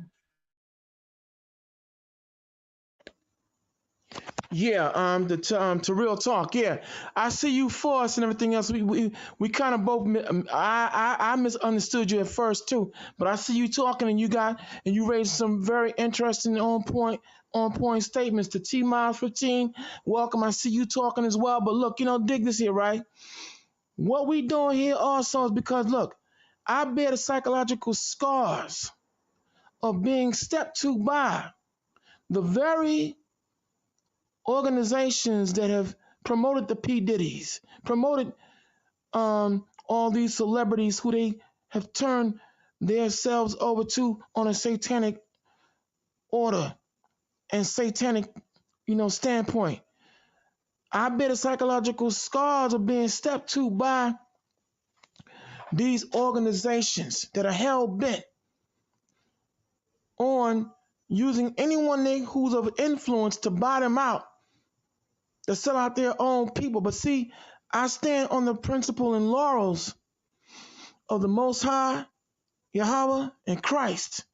Yeah, to real talk. Yeah, I see you for us and everything else. We kind of both. I misunderstood you at first too, but I see you talking and you raised some very interesting on point statements. To T Miles 15, welcome. I see you talking as well. But look, dig this here, right? What we doing here also is because look, I bear the psychological scars of being stepped to by the very organizations that have promoted the P. Diddy's, promoted all these celebrities who they have turned themselves over to on a satanic order and satanic, standpoint. I bet the psychological scars of being stepped to by these organizations that are hell bent on using anyone who's of influence to buy them out, to sell out their own people. But see, I stand on the principle and laurels of the Most High, Yahweh, and Christ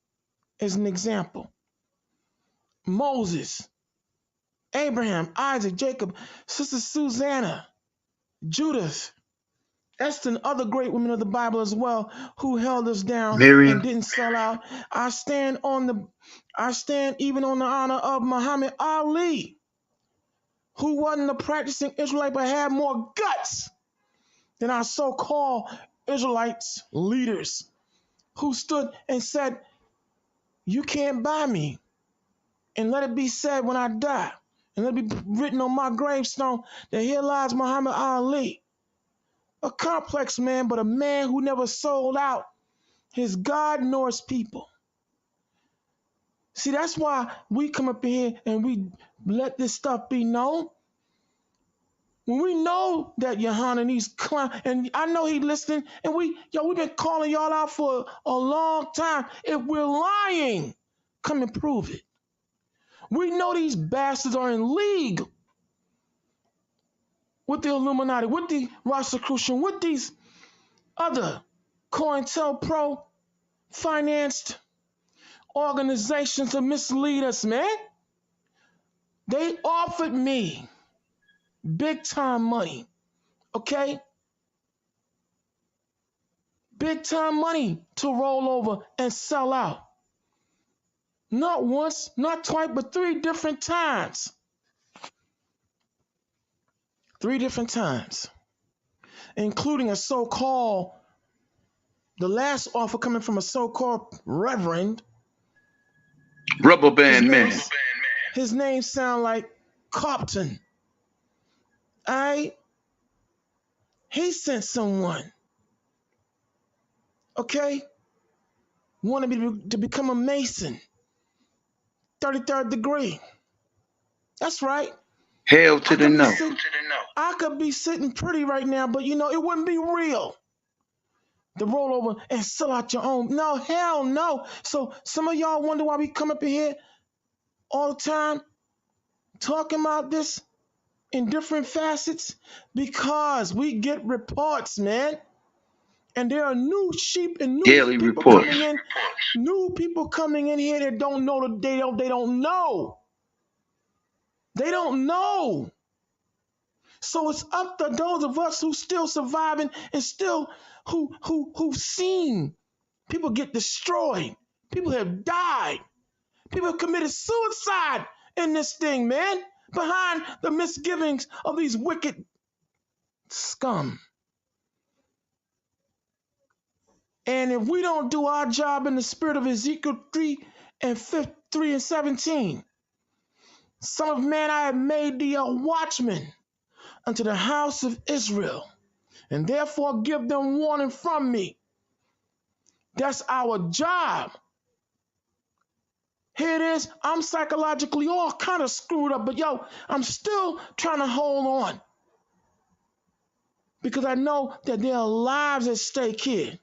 as an example. Moses, Abraham, Isaac, Jacob, Sister Susanna, Judith, Esther, and other great women of the Bible as well who held us down and Miriam. didn't sell out. I stand even on the honor of Muhammad Ali, who wasn't a practicing Israelite but had more guts than our so-called Israelites leaders who stood and said, "You can't buy me." And let it be said when I die, and let it be written on my gravestone that here lies Muhammad Ali, a complex man, but a man who never sold out his God nor his people. See, that's why we come up in here and we let this stuff be known. When we know that Yohanan and these clowns, and I know he listening, and we've been calling y'all out for a long time. If we're lying, come and prove it. We know these bastards are in league with the Illuminati, with the Rosicrucian, with these other COINTELPRO financed organizations to mislead us, man. They offered me big time money, okay? Big time money to roll over and sell out. Not once, not twice, but 3 different times. 3 different times. Including the last offer coming from a so-called reverend. Rubber Band Man. His name sound like Compton. He sent someone, okay? Wanted me to become a Mason. 33rd degree. That's right. Hell to the no. I could be sitting pretty right now, but it wouldn't be real to roll over and sell out your own. No, hell no. So some of y'all wonder why we come up in here all the time talking about this in different facets, because we get reports, man. And there are new sheep and new Daily people reports. coming in. New people coming in here that don't know they don't know. They don't know. So it's up to those of us who still surviving and still who've seen people get destroyed. People have died. People have committed suicide in this thing, man. Behind the misgivings of these wicked scum. And if we don't do our job in the spirit of Ezekiel 3 and 17, Son of man, I have made thee a watchman unto the house of Israel, and therefore give them warning from me. That's our job. Here it is. I'm psychologically all kind of screwed up, but I'm still trying to hold on. Because I know that there are lives at stake here.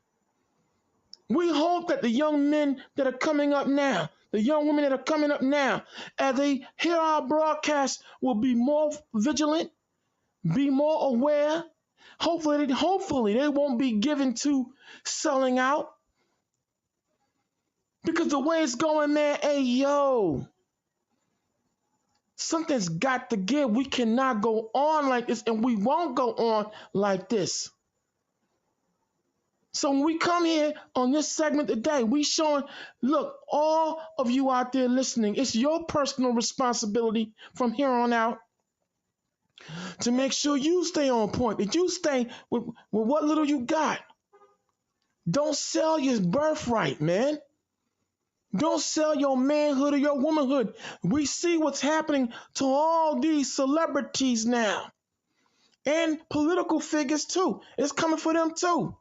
We hope that the young men that are coming up now, the young women that are coming up now, as they hear our broadcast, will be more vigilant, be more aware. Hopefully they won't be given to selling out. Because the way it's going, man, something's got to give. We cannot go on like this, and we won't go on like this. So when we come here on this segment today, we showing, look, all of you out there listening, it's your personal responsibility from here on out to make sure you stay on point, that you stay with what little you got. Don't sell your birthright, man. Don't sell your manhood or your womanhood. We see what's happening to all these celebrities now. And political figures too. It's coming for them too.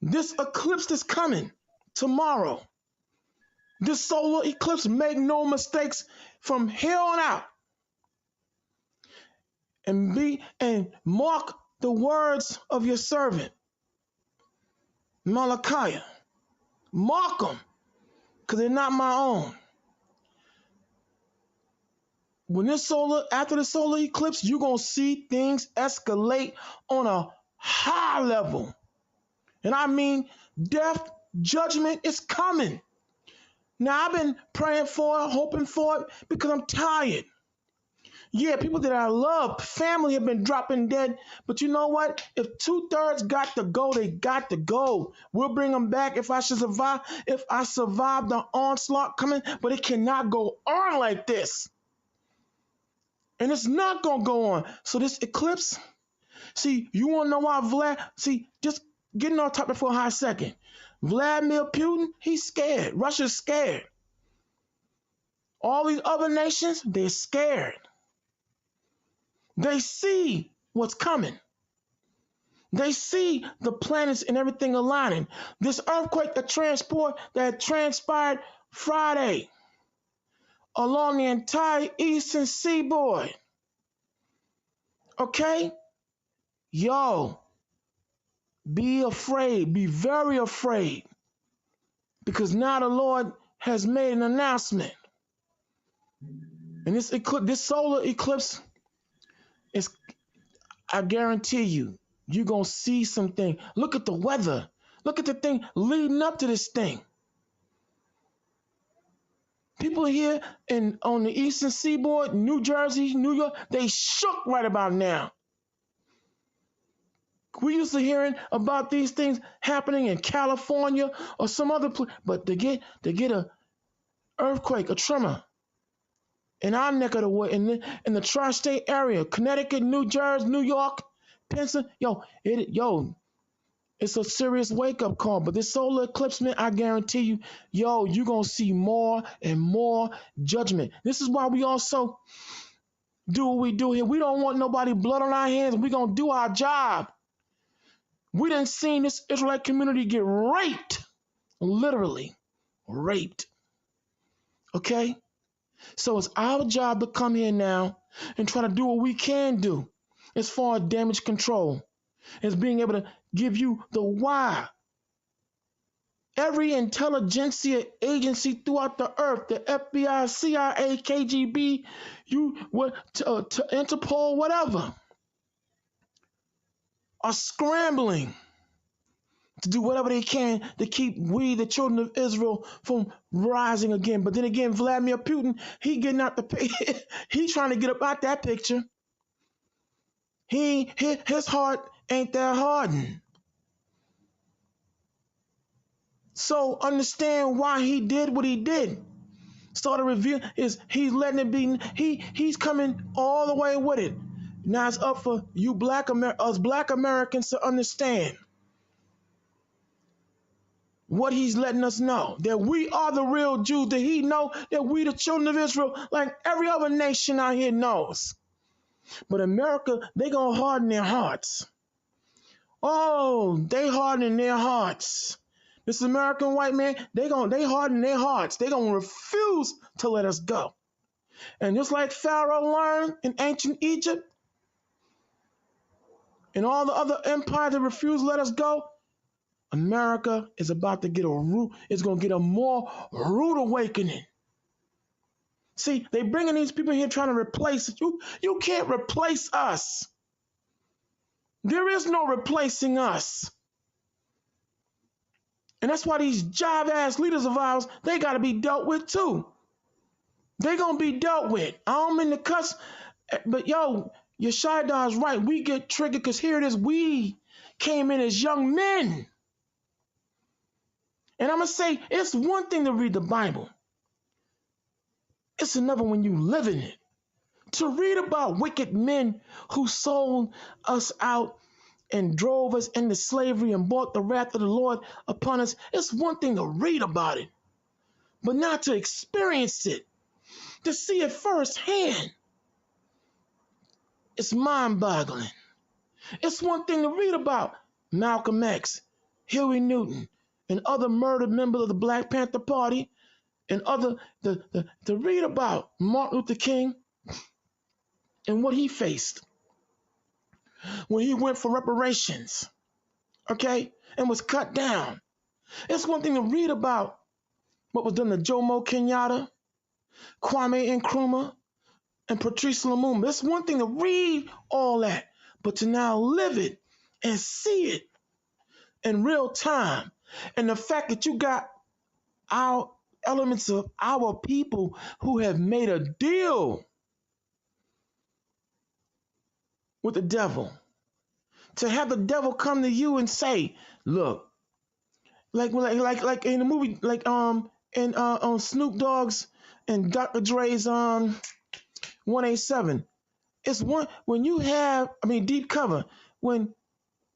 This eclipse that's coming tomorrow. This solar eclipse, make no mistakes from here on out. And mark the words of your servant, Malachi. Mark them, because they're not my own. After the solar eclipse, you're going to see things escalate on a high level. And I mean, death, judgment is coming. Now, I've been praying for it, hoping for it, because I'm tired. Yeah, people that I love, family have been dropping dead. But you know what? If 2/3 got to go, they got to go. We'll bring them back if I should survive. If I survive the onslaught coming, but it cannot go on like this. And it's not going to go on. So this eclipse, see, you want to know why just getting on topic for a hot second. Vladimir Putin, he's scared. Russia's scared. All these other nations, they're scared. They see what's coming. They see the planets and everything aligning. This earthquake that transpired Friday along the entire eastern seaboard. Okay? Yo, be afraid. Be very afraid. Because now the Lord has made an announcement. And this solar eclipse is, I guarantee you, you're going to see something. Look at the weather. Look at the thing leading up to this thing. People here on the eastern seaboard, New Jersey, New York, they shook right about now. We used to hearing about these things happening in California or some other place, but to get a earthquake, a tremor in our neck of the wood, in the tri-state area, Connecticut, New Jersey, New York, Pennsylvania, it's a serious wake-up call. But this solar eclipse, man, I guarantee you, you're going to see more and more judgment. This is why we also do what we do here. We don't want nobody blood on our hands. We're going to do our job. We done seen this Israelite community get raped. Literally raped. Okay? So it's our job to come here now and try to do what we can do as far as damage control. As being able to give you the why. Every intelligentsia agency throughout the earth, the FBI, CIA, KGB, Interpol, whatever, are scrambling to do whatever they can to keep we, the children of Israel, from rising again. But then again, Vladimir Putin, he's trying to get up out that picture. His heart ain't that hardened. So understand why he did what he did. Start a review is he's letting it be. He's coming all the way with it. Now it's up for you us black Americans to understand what he's letting us know, that we are the real Jews, that he know that we the children of Israel, like every other nation out here knows. But America, they gonna harden their hearts. Oh, they hardening their hearts. This American white man, they harden their hearts. They gonna refuse to let us go. And just like Pharaoh learned in ancient Egypt, and all the other empires that refuse to let us go, America is about to get it's gonna get a more rude awakening. See, they bringing these people here trying to replace you. You can't replace us. There is no replacing us. And that's why these jive-ass leaders of ours, they got to be dealt with too. They going to be dealt with. I don't mean to cuss, but Yeshaiah is right. We get triggered because here it is. We came in as young men. And I'm going to say, it's one thing to read the Bible. It's another when you live in it. To read about wicked men who sold us out and drove us into slavery and brought the wrath of the Lord upon us. It's one thing to read about it, but not to experience it, to see it firsthand. It's mind-boggling. It's one thing to read about Malcolm X, Huey Newton, and other murdered members of the Black Panther Party, and to read about Martin Luther King and what he faced when he went for reparations, okay, and was cut down. It's one thing to read about what was done to Jomo Kenyatta, Kwame Nkrumah, and Patrice Lumumba. It's one thing to read all that, but to now live it and see it in real time. And the fact that you got our elements of our people who have made a deal with the devil, to have the devil come to you and say, look, like in the movie, like in on Snoop Dogg's and Dr. Dre's 187. It's one when you have, I mean, deep cover, when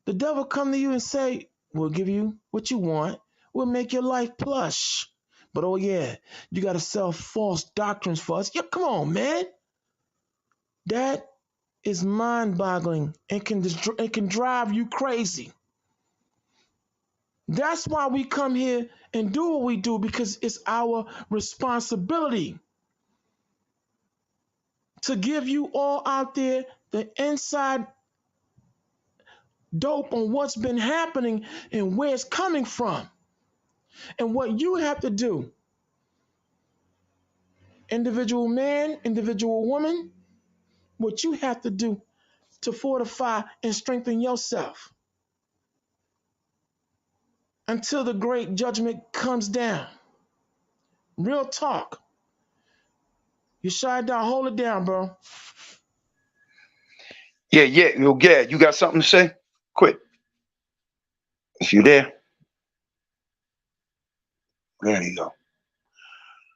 the devil come to you and say, we'll give you what you want, we'll make your life plush. But oh yeah, you gotta sell false doctrines for us. Yeah, come on, man. That is mind-boggling and can drive you crazy. That's why we come here and do what we do, because it's our responsibility to give you all out there the inside dope on what's been happening and where it's coming from. And what you have to do, individual man, individual woman, what you have to do to fortify and strengthen yourself until the great judgment comes down. Real talk. You shy down, hold it down, bro. Yeah, yo, Gad, you got something to say? Quick. If you there? There you go.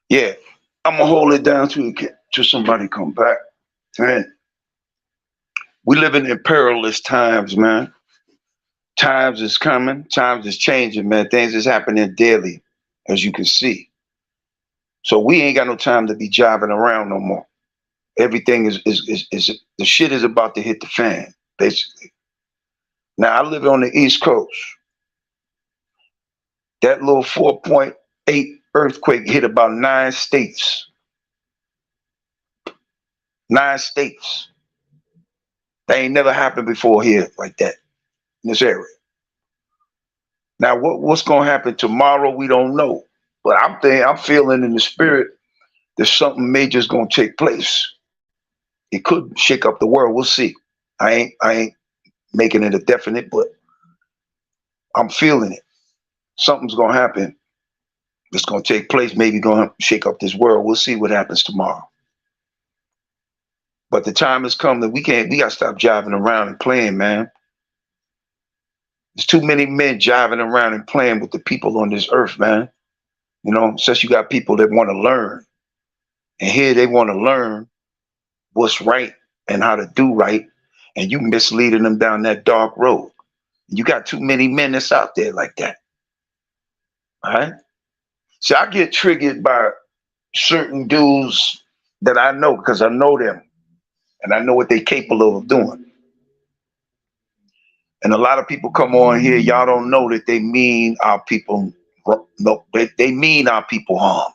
Yeah, I'm gonna hold it down till somebody come back. Man, we living in perilous times, man. Times is coming, times is changing, man. Things is happening daily, as you can see. So we ain't got no time to be jiving around no more. Everything is the shit is about to hit the fan, basically. Now I live on the East Coast. That little 4.8 earthquake hit about 9 states. 9 states. That ain't never happened before here like that in this area. Now what's gonna happen tomorrow, we don't know. But I'm feeling in the spirit that something major is gonna take place. It could shake up the world. We'll see. I ain't making it a definite, but I'm feeling it. Something's gonna happen. It's gonna take place, maybe gonna shake up this world. We'll see what happens tomorrow. But the time has come that we gotta stop jiving around and playing, man. There's too many men jiving around and playing with the people on this earth, man. You know, since you got people that want to learn. And here they want to learn what's right and how to do right. And you misleading them down that dark road. You got too many men that's out there like that. All right? So I get triggered by certain dudes that I know because I know them and I know what they're capable of doing. And a lot of people come on here, y'all don't know that they mean our people. No, they mean our people harm.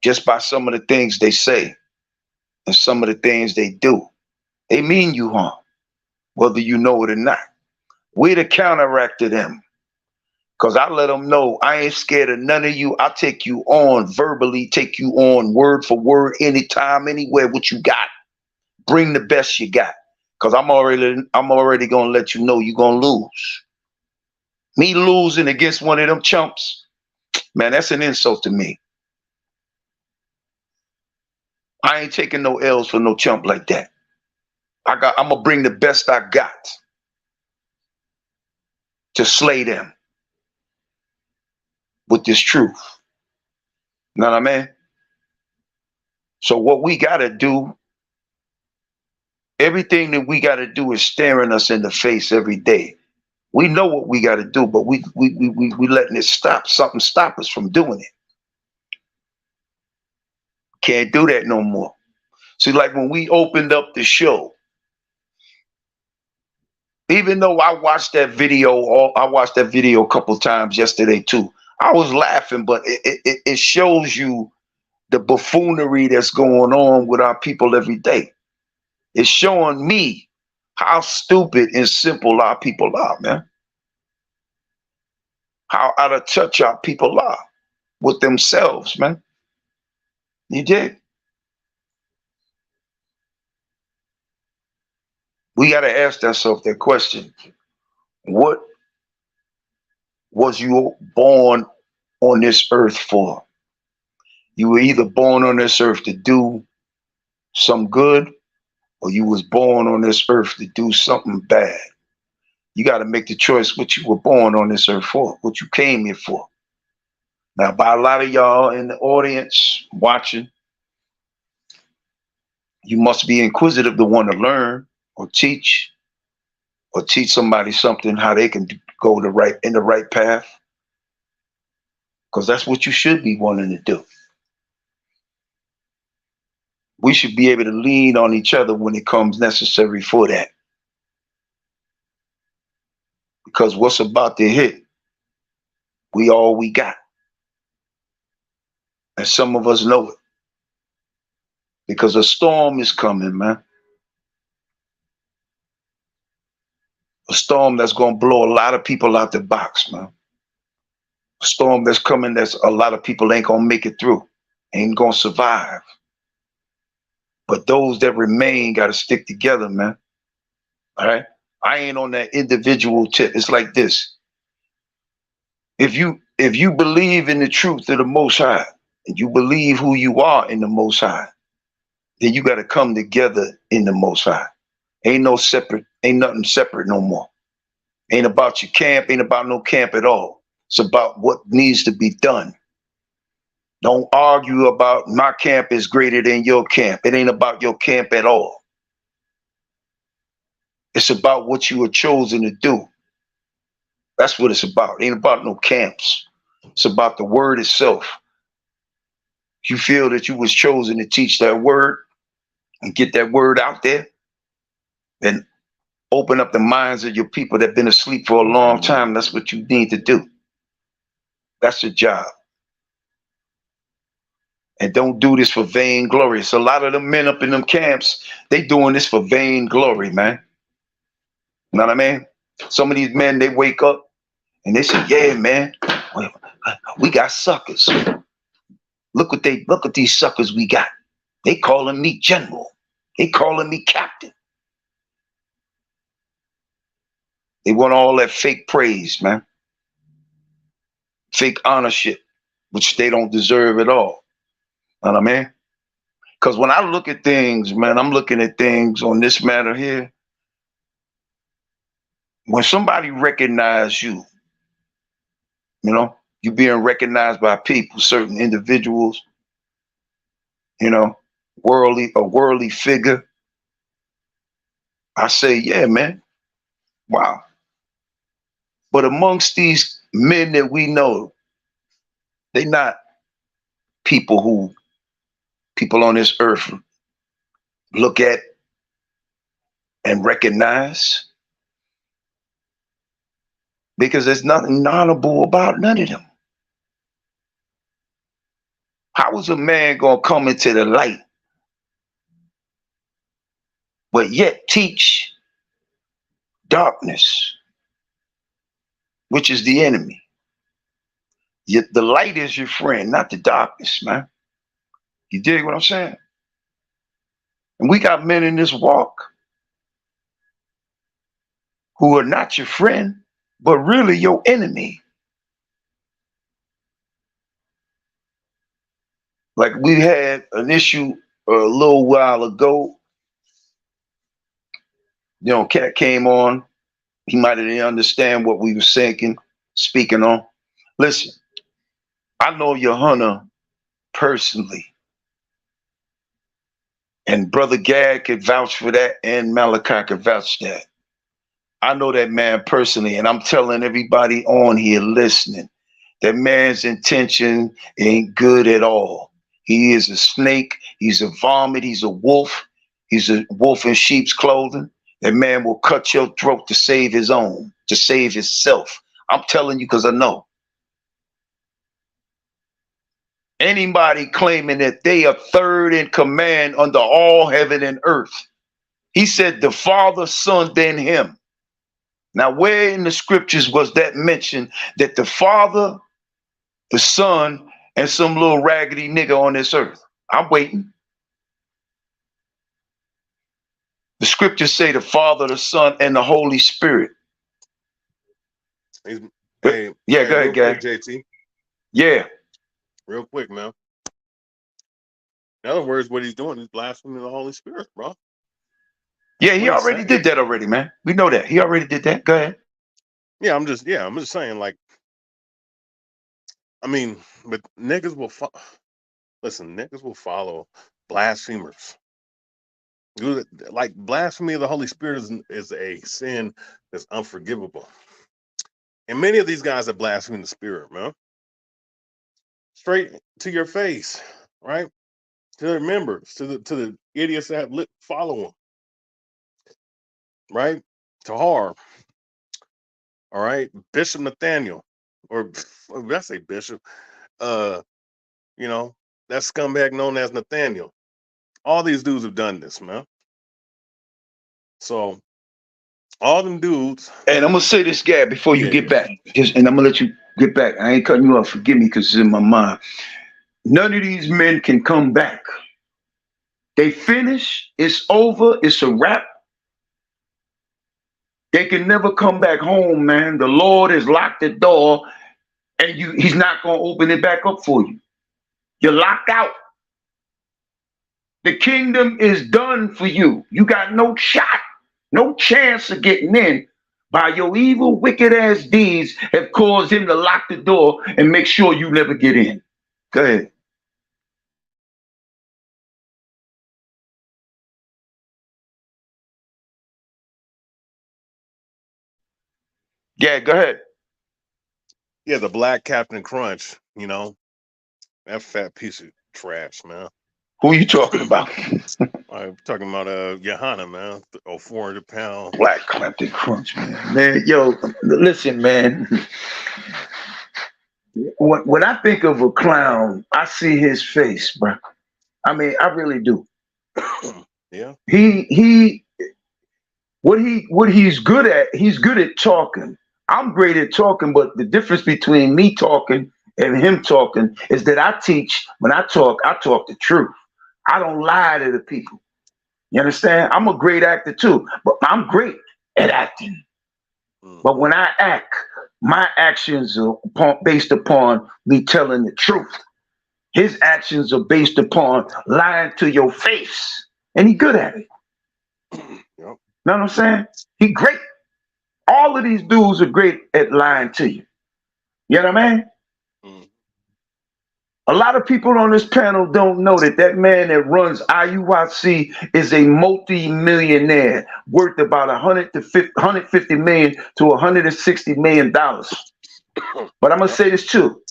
Just by some of the things they say and some of the things they do. They mean you harm, whether you know it or not. We're to counteract to them. Because I let them know I ain't scared of none of you. I'll take you on verbally, take you on word for word, anytime, anywhere, what you got. Bring the best you got. Because I'm already gonna let you know you're gonna lose. Me losing against one of them chumps, man, that's an insult to me. I ain't taking no L's for no chump like that. I'm gonna bring the best I got to slay them with this truth. You know what I mean? So what we gotta do, everything that we gotta do is staring us in the face every day. We know what we gotta do, but we letting it stop. Something stop us from doing it. Can't do that no more. See, like when we opened up the show, even though I watched that video a couple times yesterday too. I was laughing, but it shows you the buffoonery that's going on with our people every day. It's showing me how stupid and simple our people are, man. How out of touch our people are with themselves, man. You did. We got to ask ourselves that question. What was you born on this earth for? You were either born on this earth to do some good, or you was born on this earth to do something bad. You got to make the choice what you were born on this earth for, what you came here for. Now, by a lot of y'all in the audience watching, you must be inquisitive to want to learn or teach somebody something, how they can go in the right path. Because that's what you should be wanting to do. We should be able to lean on each other when it comes necessary for that. Because what's about to hit, we all we got. And some of us know it. Because a storm is coming, man. A storm that's going to blow a lot of people out the box, man. A storm that's coming that's a lot of people ain't going to make it through. Ain't going to survive. But those that remain got to stick together, man. All right? I ain't on that individual tip. It's like this. If you believe in the truth of the Most High, and you believe who you are in the Most High, then you got to come together in the Most High. Ain't nothing separate no more. Ain't about your camp, ain't about no camp at all. It's about what needs to be done. Don't argue about my camp is greater than your camp. It ain't about your camp at all. It's about what you were chosen to do. That's what it's about. It ain't about no camps. It's about the word itself. If you feel that you was chosen to teach that word and get that word out there, then open up the minds of your people that have been asleep for a long time. That's what you need to do. That's your job. And don't do this for vain glory. It's a lot of them men up in them camps, they doing this for vain glory, man. You know what I mean? Some of these men, they wake up and they say, yeah, man, we got suckers. Look at these suckers we got. They calling me general. They calling me captain. They want all that fake praise, man. Fake honorship, which they don't deserve at all. You know what I mean? Because when I look at things, man, I'm looking at things on this matter here. When somebody recognize you, you know, you being recognized by people, certain individuals, you know, a worldly figure, I say, yeah, man, wow. But amongst these men that we know, they not people on this earth look at and recognize, because there's nothing honorable about none of them. How is a man gonna come into the light but yet teach darkness, which is the enemy? Yet the light is your friend, not the darkness, man. You dig what I'm saying? And we got men in this walk who are not your friend, but really your enemy. Like we had an issue a little while ago. You know, Cat came on. He might have didn't understand what we were speaking on. Listen, I know your hunter personally. And Brother Gad could vouch for that, and Malachi could vouch that. I know that man personally, and I'm telling everybody on here listening, that man's intention ain't good at all. He is a snake. He's a vomit. He's a wolf. He's a wolf in sheep's clothing. That man will cut your throat to save his own, to save himself. I'm telling you because I know. Anybody claiming that they are third in command under all heaven and earth. He said the Father, Son, then him. Now, where in the scriptures was that mentioned that the Father, the Son, and some little raggedy nigga on this earth? I'm waiting. The scriptures say the Father, the Son, and the Holy Spirit. Hey, Yeah, hey, go real ahead, guy. quick, JT. Yeah. Real quick, man. In other words, what he's doing is blaspheming the Holy Spirit, bro. Yeah, he What he's already saying. did that already, man. We know that. He already did that. Go ahead. Yeah, I'm just saying, like, I mean, but niggas will listen, niggas will follow blasphemers. Like blasphemy of the Holy Spirit is a sin that's unforgivable. And many of these guys are blaspheming the Spirit, man. Straight to your face, right? To their members, to the idiots that follow them, right? To harm. All right, Bishop Nathaniel, or did I say Bishop? You know, that scumbag known as Nathaniel. All these dudes have done this, man. So all them dudes. And I'm gonna say this, Gab, before you get back. And I'm gonna let you get back. I ain't cutting you off. Forgive me, because it's in my mind. None of these men can come back. They finish. It's over. It's a wrap. They can never come back home, man. The Lord has locked the door, and He's not gonna open it back up for you. You're locked out. The kingdom is done for you. You got no shot, no chance of getting in. By your evil, wicked ass deeds have caused Him to lock the door and make sure you never get in. Go ahead. Yeah, go ahead. Yeah, the black Captain Crunch, you know, that fat piece of trash, man. Who you talking about? I'm talking about Johanna, man. 400-pound Black Captain Crunch, man. Man, yo, listen, man. When I think of a clown, I see his face, bro. I mean, I really do. Yeah. What he's good at, he's good at talking. I'm great at talking, but the difference between me talking and him talking is that I teach, when I talk the truth. I don't lie to the people. You understand? I'm a great actor too, but I'm great at acting. But when I act, my actions are based upon me telling the truth. His actions are based upon lying to your face. And he good at it. Yep. Know what I'm saying? He great. All of these dudes are great at lying to you. You know what I mean? A lot of people on this panel don't know that man that runs IUIC is a multi-millionaire worth about $150 million to $160 million. But I'm gonna say this too.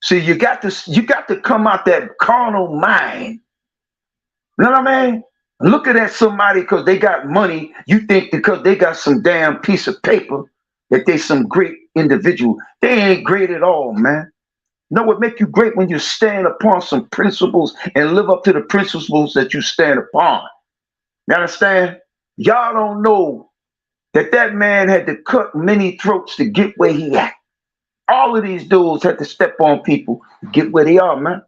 See, you got to come out that carnal mind. You know what I mean? Looking at somebody because they got money, you think because they got some damn piece of paper that they some great individual. They ain't great at all, man. No, what make you great when you stand upon some principles and live up to the principles that you stand upon. You understand? Y'all don't know that man had to cut many throats to get where he at. All of these dudes had to step on people to get where they are, man.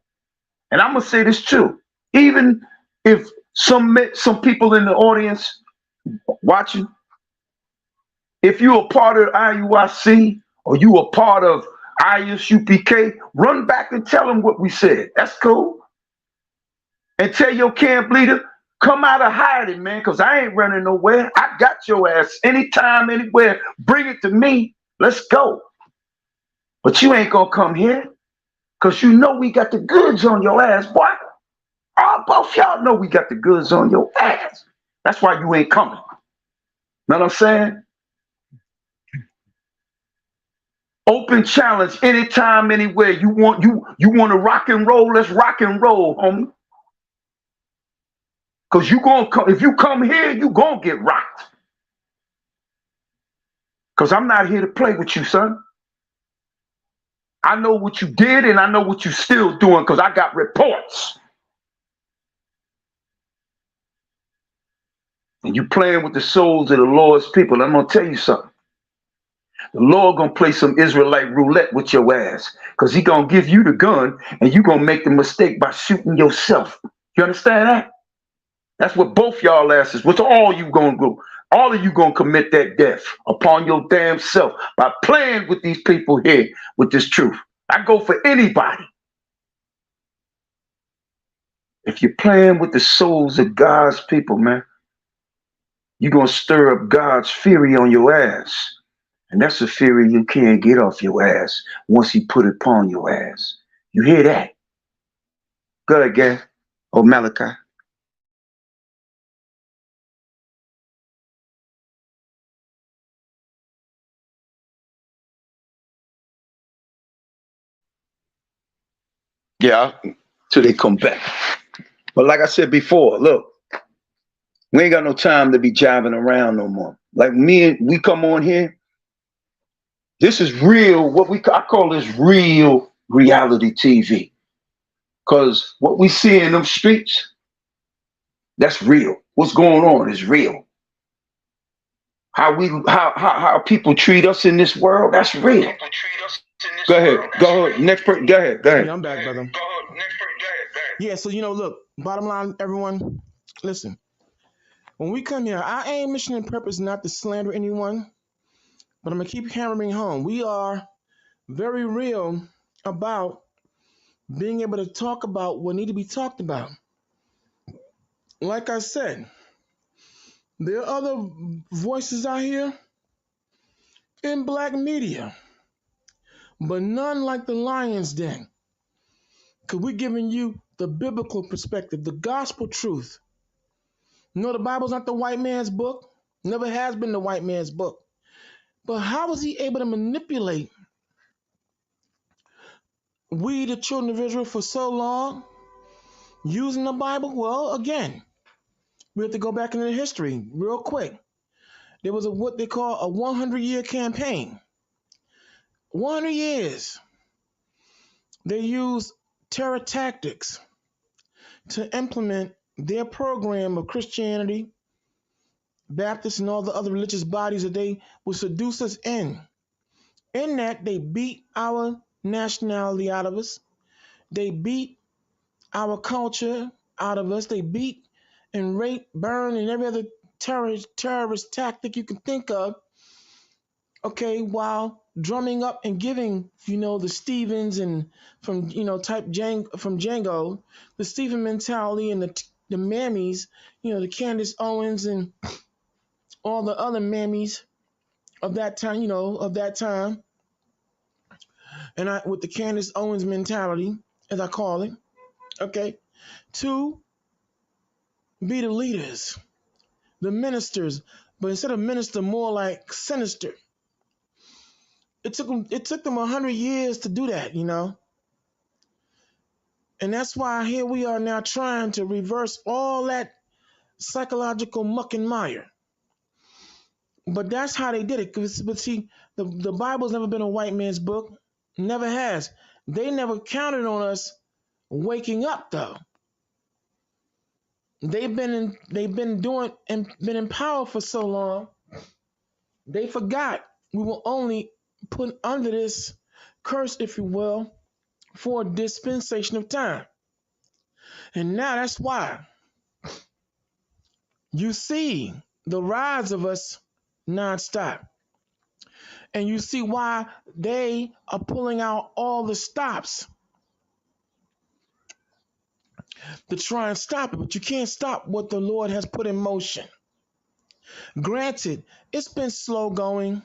And I'm gonna say this too. Even if some people in the audience watching, if you're a part of IUIC or you a part of ISUPK, run back and tell them what we said. That's cool. And tell your camp leader, come out of hiding, man, because I ain't running nowhere. I got your ass anytime, anywhere. Bring it to me. Let's go. But you ain't gonna come here because you know we got the goods on your ass, boy. Both y'all know we got the goods on your ass. That's why you ain't coming. Know what I'm saying? Open challenge anytime, anywhere. You want to rock and roll? Let's rock and roll, homie. Because you gonna come, if you come here, you gonna get rocked. Because I'm not here to play with you, son. I know what you did and I know what you still doing because I got reports. And you playing with the souls of the Lord's people. I'm gonna tell you something. The Lord gonna play some Israelite roulette with your ass because He gonna give you the gun and you gonna make the mistake by shooting yourself. You understand that? That's what both y'all asses, what's all you gonna do? All of you gonna commit that death upon your damn self by playing with these people here with this truth. I go for anybody. If you're playing with the souls of God's people, man, you're gonna stir up God's fury on your ass. And that's a fury you can't get off your ass once he put it upon your ass. You hear that? Go ahead, Gav. Or Malachi. Yeah, till they come back. But like I said before, look, we ain't got no time to be jiving around no more. Like me and we come on here. This is real. I call this real reality TV. Cause what we see in them streets, that's real. What's going on is real. How people treat us in this world, that's real. Go ahead. Go ahead. Next person. Go ahead. Yeah, I'm back, brother. Yeah, so look, bottom line, everyone, listen. When we come here, our aim, mission, and purpose is not to slander anyone, but I'm gonna keep hammering home. We are very real about being able to talk about what need to be talked about. Like I said, there are other voices out here in black media, but none like the Lion's Den. Because we're giving you the biblical perspective, the gospel truth. The Bible's not the white man's book, never has been the white man's book. But how was he able to manipulate we, the children of Israel, for so long using the Bible? Well, again, we have to go back into the history real quick. There was what they call a 100-year campaign. 100 years. They used terror tactics to implement their program of Christianity, Baptists, and all the other religious bodies that they would seduce us in. In that, they beat our nationality out of us. They beat our culture out of us. They beat and rape, burn, and every other terrorist tactic you can think of, okay, while drumming up and giving, the Stevens and from, from Django, the Steven mentality and the mammies, the Candace Owens and all the other mammies of that time, and with the Candace Owens mentality, as I call it, okay, to be the leaders, the ministers, but instead of minister, more like sinister. It took them 100 years to do that, and that's why here we are now trying to reverse all that psychological muck and mire. But that's how they did it. But see, the Bible's never been a white man's book, never has. They never counted on us waking up though. They've been doing and been in power for so long. They forgot we were only put under this curse, if you will, for a dispensation of time. And now that's why you see the rise of us nonstop. And you see why they are pulling out all the stops to try and stop it. But you can't stop what the Lord has put in motion. Granted, it's been slow going.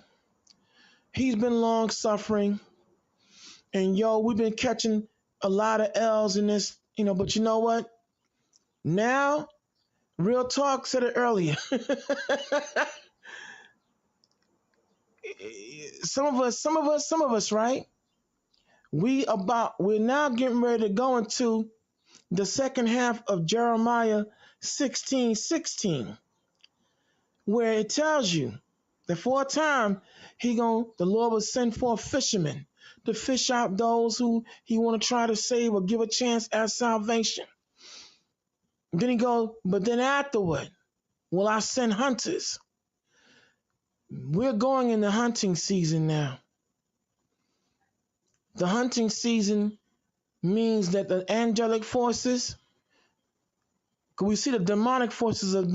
He's been long suffering. And we've been catching a lot of L's in this, but you know what? Now, real talk, said it earlier. Some of us, right? We're now getting ready to go into the second half of Jeremiah 16:16, where it tells you that for a time the Lord will send forth fishermen to fish out those who he want to try to save or give a chance at salvation. Then he goes, but then afterward, will I send hunters? We're going in the hunting season now. The hunting season means that the angelic forces Because we see the demonic forces have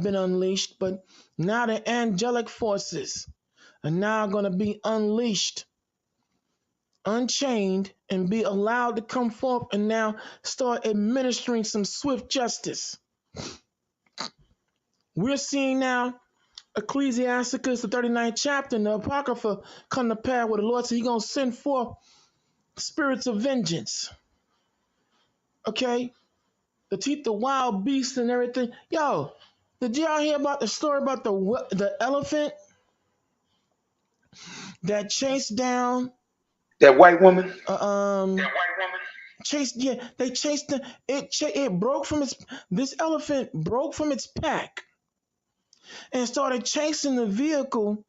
been unleashed, but now the angelic forces are now going to be unleashed, unchained, and be allowed to come forth and now start administering some swift justice. We're seeing now Ecclesiasticus, the 39th chapter, in the Apocrypha, come to pass where the Lord said He's going to send forth spirits of vengeance. Okay? To teach the wild beasts and everything. Yo, did y'all hear about the story about the elephant that chased down That white woman? They chased them. It broke from this elephant broke from its pack and started chasing the vehicle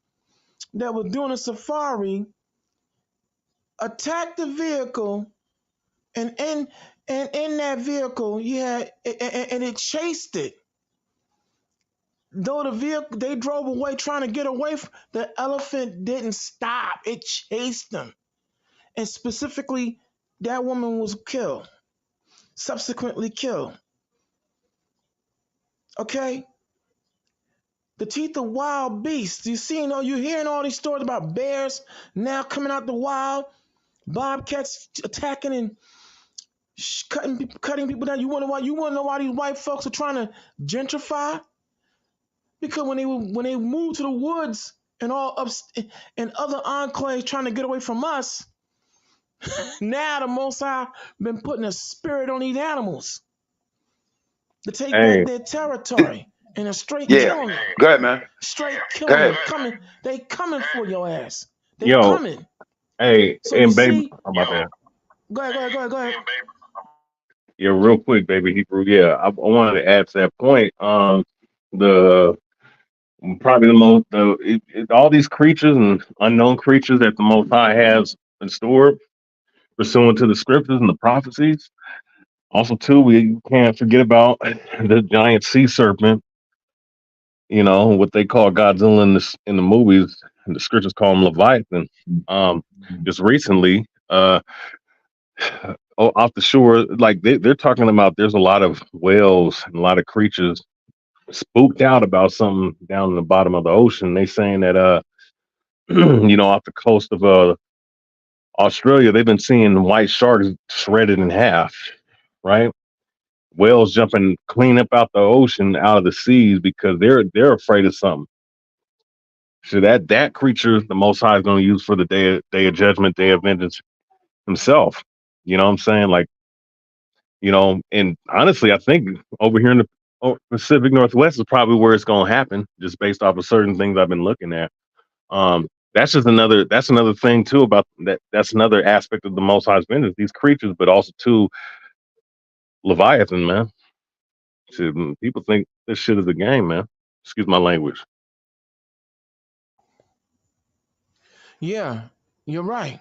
that was doing a safari, attacked the vehicle, and in that vehicle you had and it chased it. Though the vehicle they drove away trying to get away from the elephant didn't stop. It chased them. And specifically that woman was killed. Subsequently killed. Okay? The teeth of wild beasts. You're hearing all these stories about bears now coming out the wild, bobcats attacking and cutting people down. You want to know why these white folks are trying to gentrify? Because when they moved to the woods and and other enclaves trying to get away from us, now the Most High been putting a spirit on these animals to take back their territory and a straight killing. Go ahead, man. Straight killing. They coming for your ass. They Yo, coming. Hey, So and you baby, see, how about that? go ahead. Yeah, real quick, baby Hebrew. Yeah, I wanted to add to that point. The probably the most all these creatures and unknown creatures that the Most High has in store, pursuant to the scriptures and the prophecies. Also, too, we can't forget about the giant sea serpent. You know what they call Godzilla in the movies, and the scriptures call him Leviathan. Just recently, off the shore, like they're talking about, there's a lot of whales and a lot of creatures spooked out about something down in the bottom of the ocean. They saying that off the coast of Australia, they've been seeing white sharks shredded in half, right? Whales jumping clean up out the ocean, out of the seas, because they're afraid of something. So that creature, the Most High is going to use for the day of judgment, day of vengeance himself. You know what I'm saying? Like, and honestly, I think over here in the Pacific Northwest is probably where it's going to happen, just based off of certain things I've been looking at. That's another thing too about that. That's another aspect of the Most High's vengeance, these creatures, but also too Leviathan, man. People think this shit is a game, man. Excuse my language. Yeah, you're right.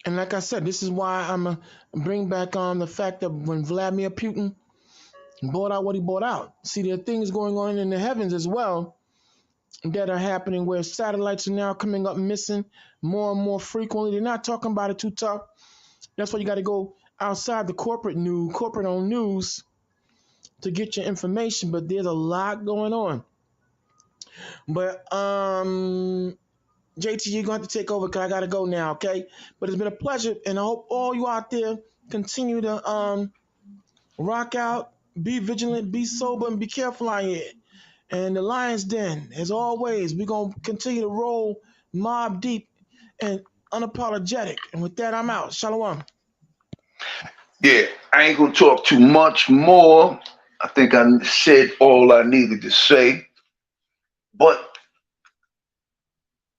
And like I said, this is why I'm going to bring back on the fact that when Vladimir Putin bought out what he bought out. See, there are things going on in the heavens as well that are happening where satellites are now coming up missing more and more frequently. They're not talking about it too tough. That's why you got to go outside the corporate-owned news to get your information. But there's a lot going on. But JT, you're going to have to take over because I got to go now, okay? But it's been a pleasure, and I hope all you out there continue to rock out, be vigilant, be sober, and be careful out here. And the Lion's Den, as always, we're going to continue to roll mob deep and unapologetic. And with that, I'm out. Shalom. Yeah, I ain't gonna talk too much more. I think I said all I needed to say. But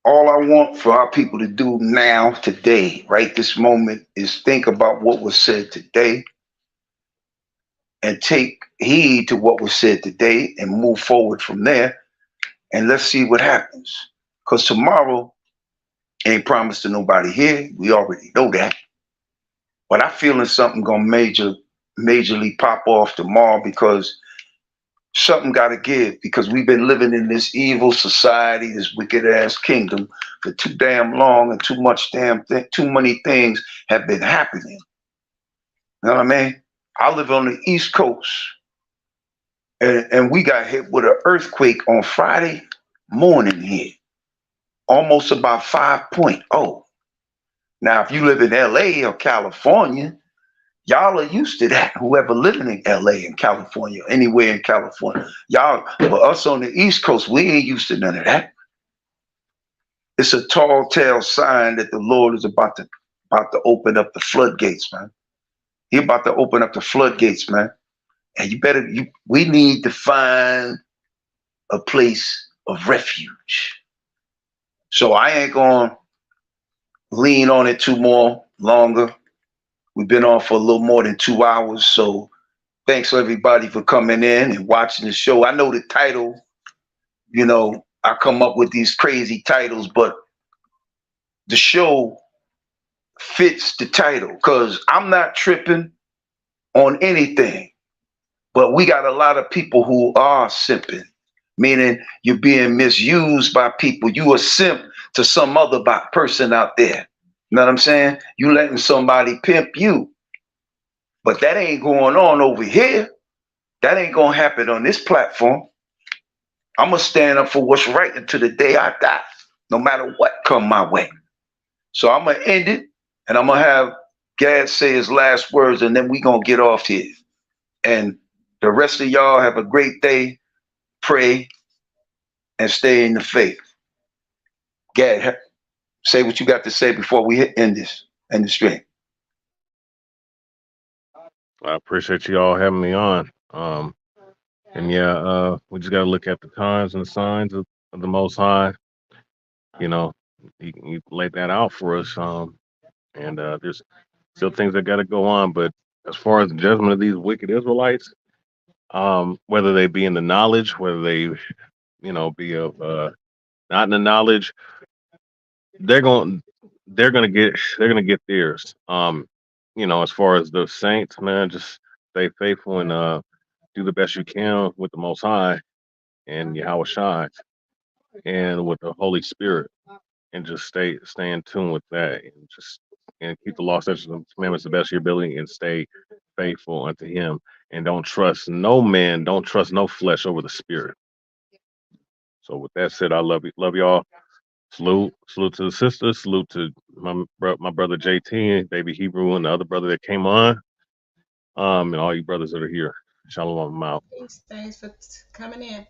all I want for our people to do now, today, right this moment, is think about what was said today and take heed to what was said today and move forward from there. And let's see what happens. Because tomorrow ain't promised to nobody here. We already know that. But I feeling something gonna majorly pop off tomorrow, because something gotta give, because we've been living in this evil society, this wicked ass kingdom for too damn long, and too many things have been happening. You know what I mean? I live on the East Coast. And we got hit with an earthquake on Friday morning here, almost about 5.0. Now, if you live in LA or California, y'all are used to that. Whoever living in LA and California, anywhere in California, y'all, but us on the East Coast, we ain't used to none of that. It's a tall tale sign that the Lord is about to open up the floodgates, man. He about to open up the floodgates, man. And we need to find a place of refuge. So I ain't gonna lean on it too more longer. We've been on for a little more than 2 hours. So thanks everybody for coming in and watching the show. I know the title, I come up with these crazy titles, but the show fits the title because I'm not tripping on anything. But we got a lot of people who are simping, meaning you're being misused by people. You a simp to some other person out there. You know what I'm saying? You letting somebody pimp you. But that ain't going on over here. That ain't going to happen on this platform. I'm going to stand up for what's right until the day I die, no matter what come my way. So I'm going to end it, and I'm going to have Gad say his last words, and then we going to get off here. And the rest of y'all have a great day. Pray and stay in the faith. Gad, say what you got to say before we end the stream. I appreciate you all having me on. And yeah, we just got to look at the times and the signs of the Most High. He laid that out for us. And there's still things that got to go on. But as far as the judgment of these wicked Israelites, whether they be in the knowledge, whether they, be of not in the knowledge, they're gonna get theirs. As far as the saints, man, just stay faithful and do the best you can with the Most High and Yahweh Shai and with the Holy Spirit, and just stay in tune with that, and keep the law, statutes, and commandments the best of your ability, and stay faithful unto Him, and don't trust no man, don't trust no flesh over the Spirit. So with that said, I love y'all. Salute to the sisters. Salute to my brother JT, baby Hebrew, and the other brother that came on. And all you brothers that are here. Shalom, I'm out. Thanks for coming in.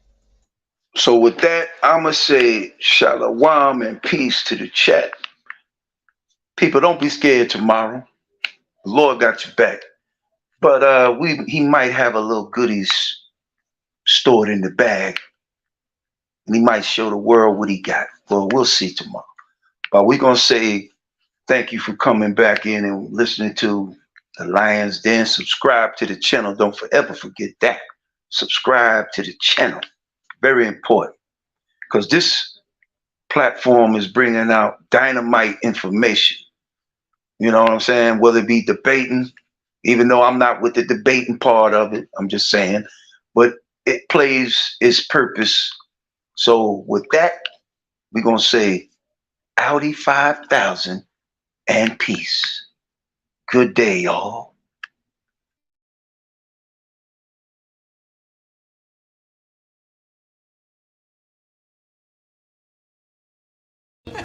So with that, I'ma say shalom and peace to the chat. People, don't be scared tomorrow. The Lord got your back. But he might have a little goodies stored in the bag. And he might show the world what he got. Well, we'll see tomorrow. But we're going to say thank you for coming back in and listening to The Lion's Den. Subscribe to the channel. Don't forever forget that. Subscribe to the channel. Very important. Because this platform is bringing out dynamite information. You know what I'm saying? Whether it be debating, even though I'm not with the debating part of it, I'm just saying. But it plays its purpose. So with that, we're going to say Audi 5000 and peace. Good day, y'all.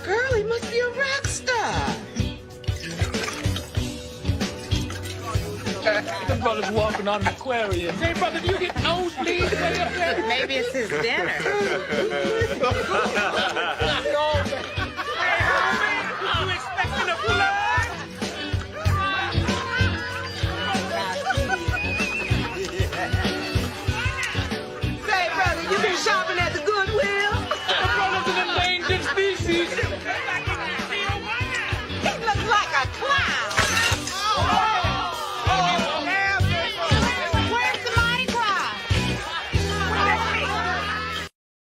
Girl, he must be a rock star. The brother's walking on an aquarium. Hey, brother, do you get nosebleeds way up there? Maybe it's his dinner. Hey, homie, you expecting a flood? Say, brother, you been shopping at the Goodwill? The brother's an endangered species. He looks like a clown.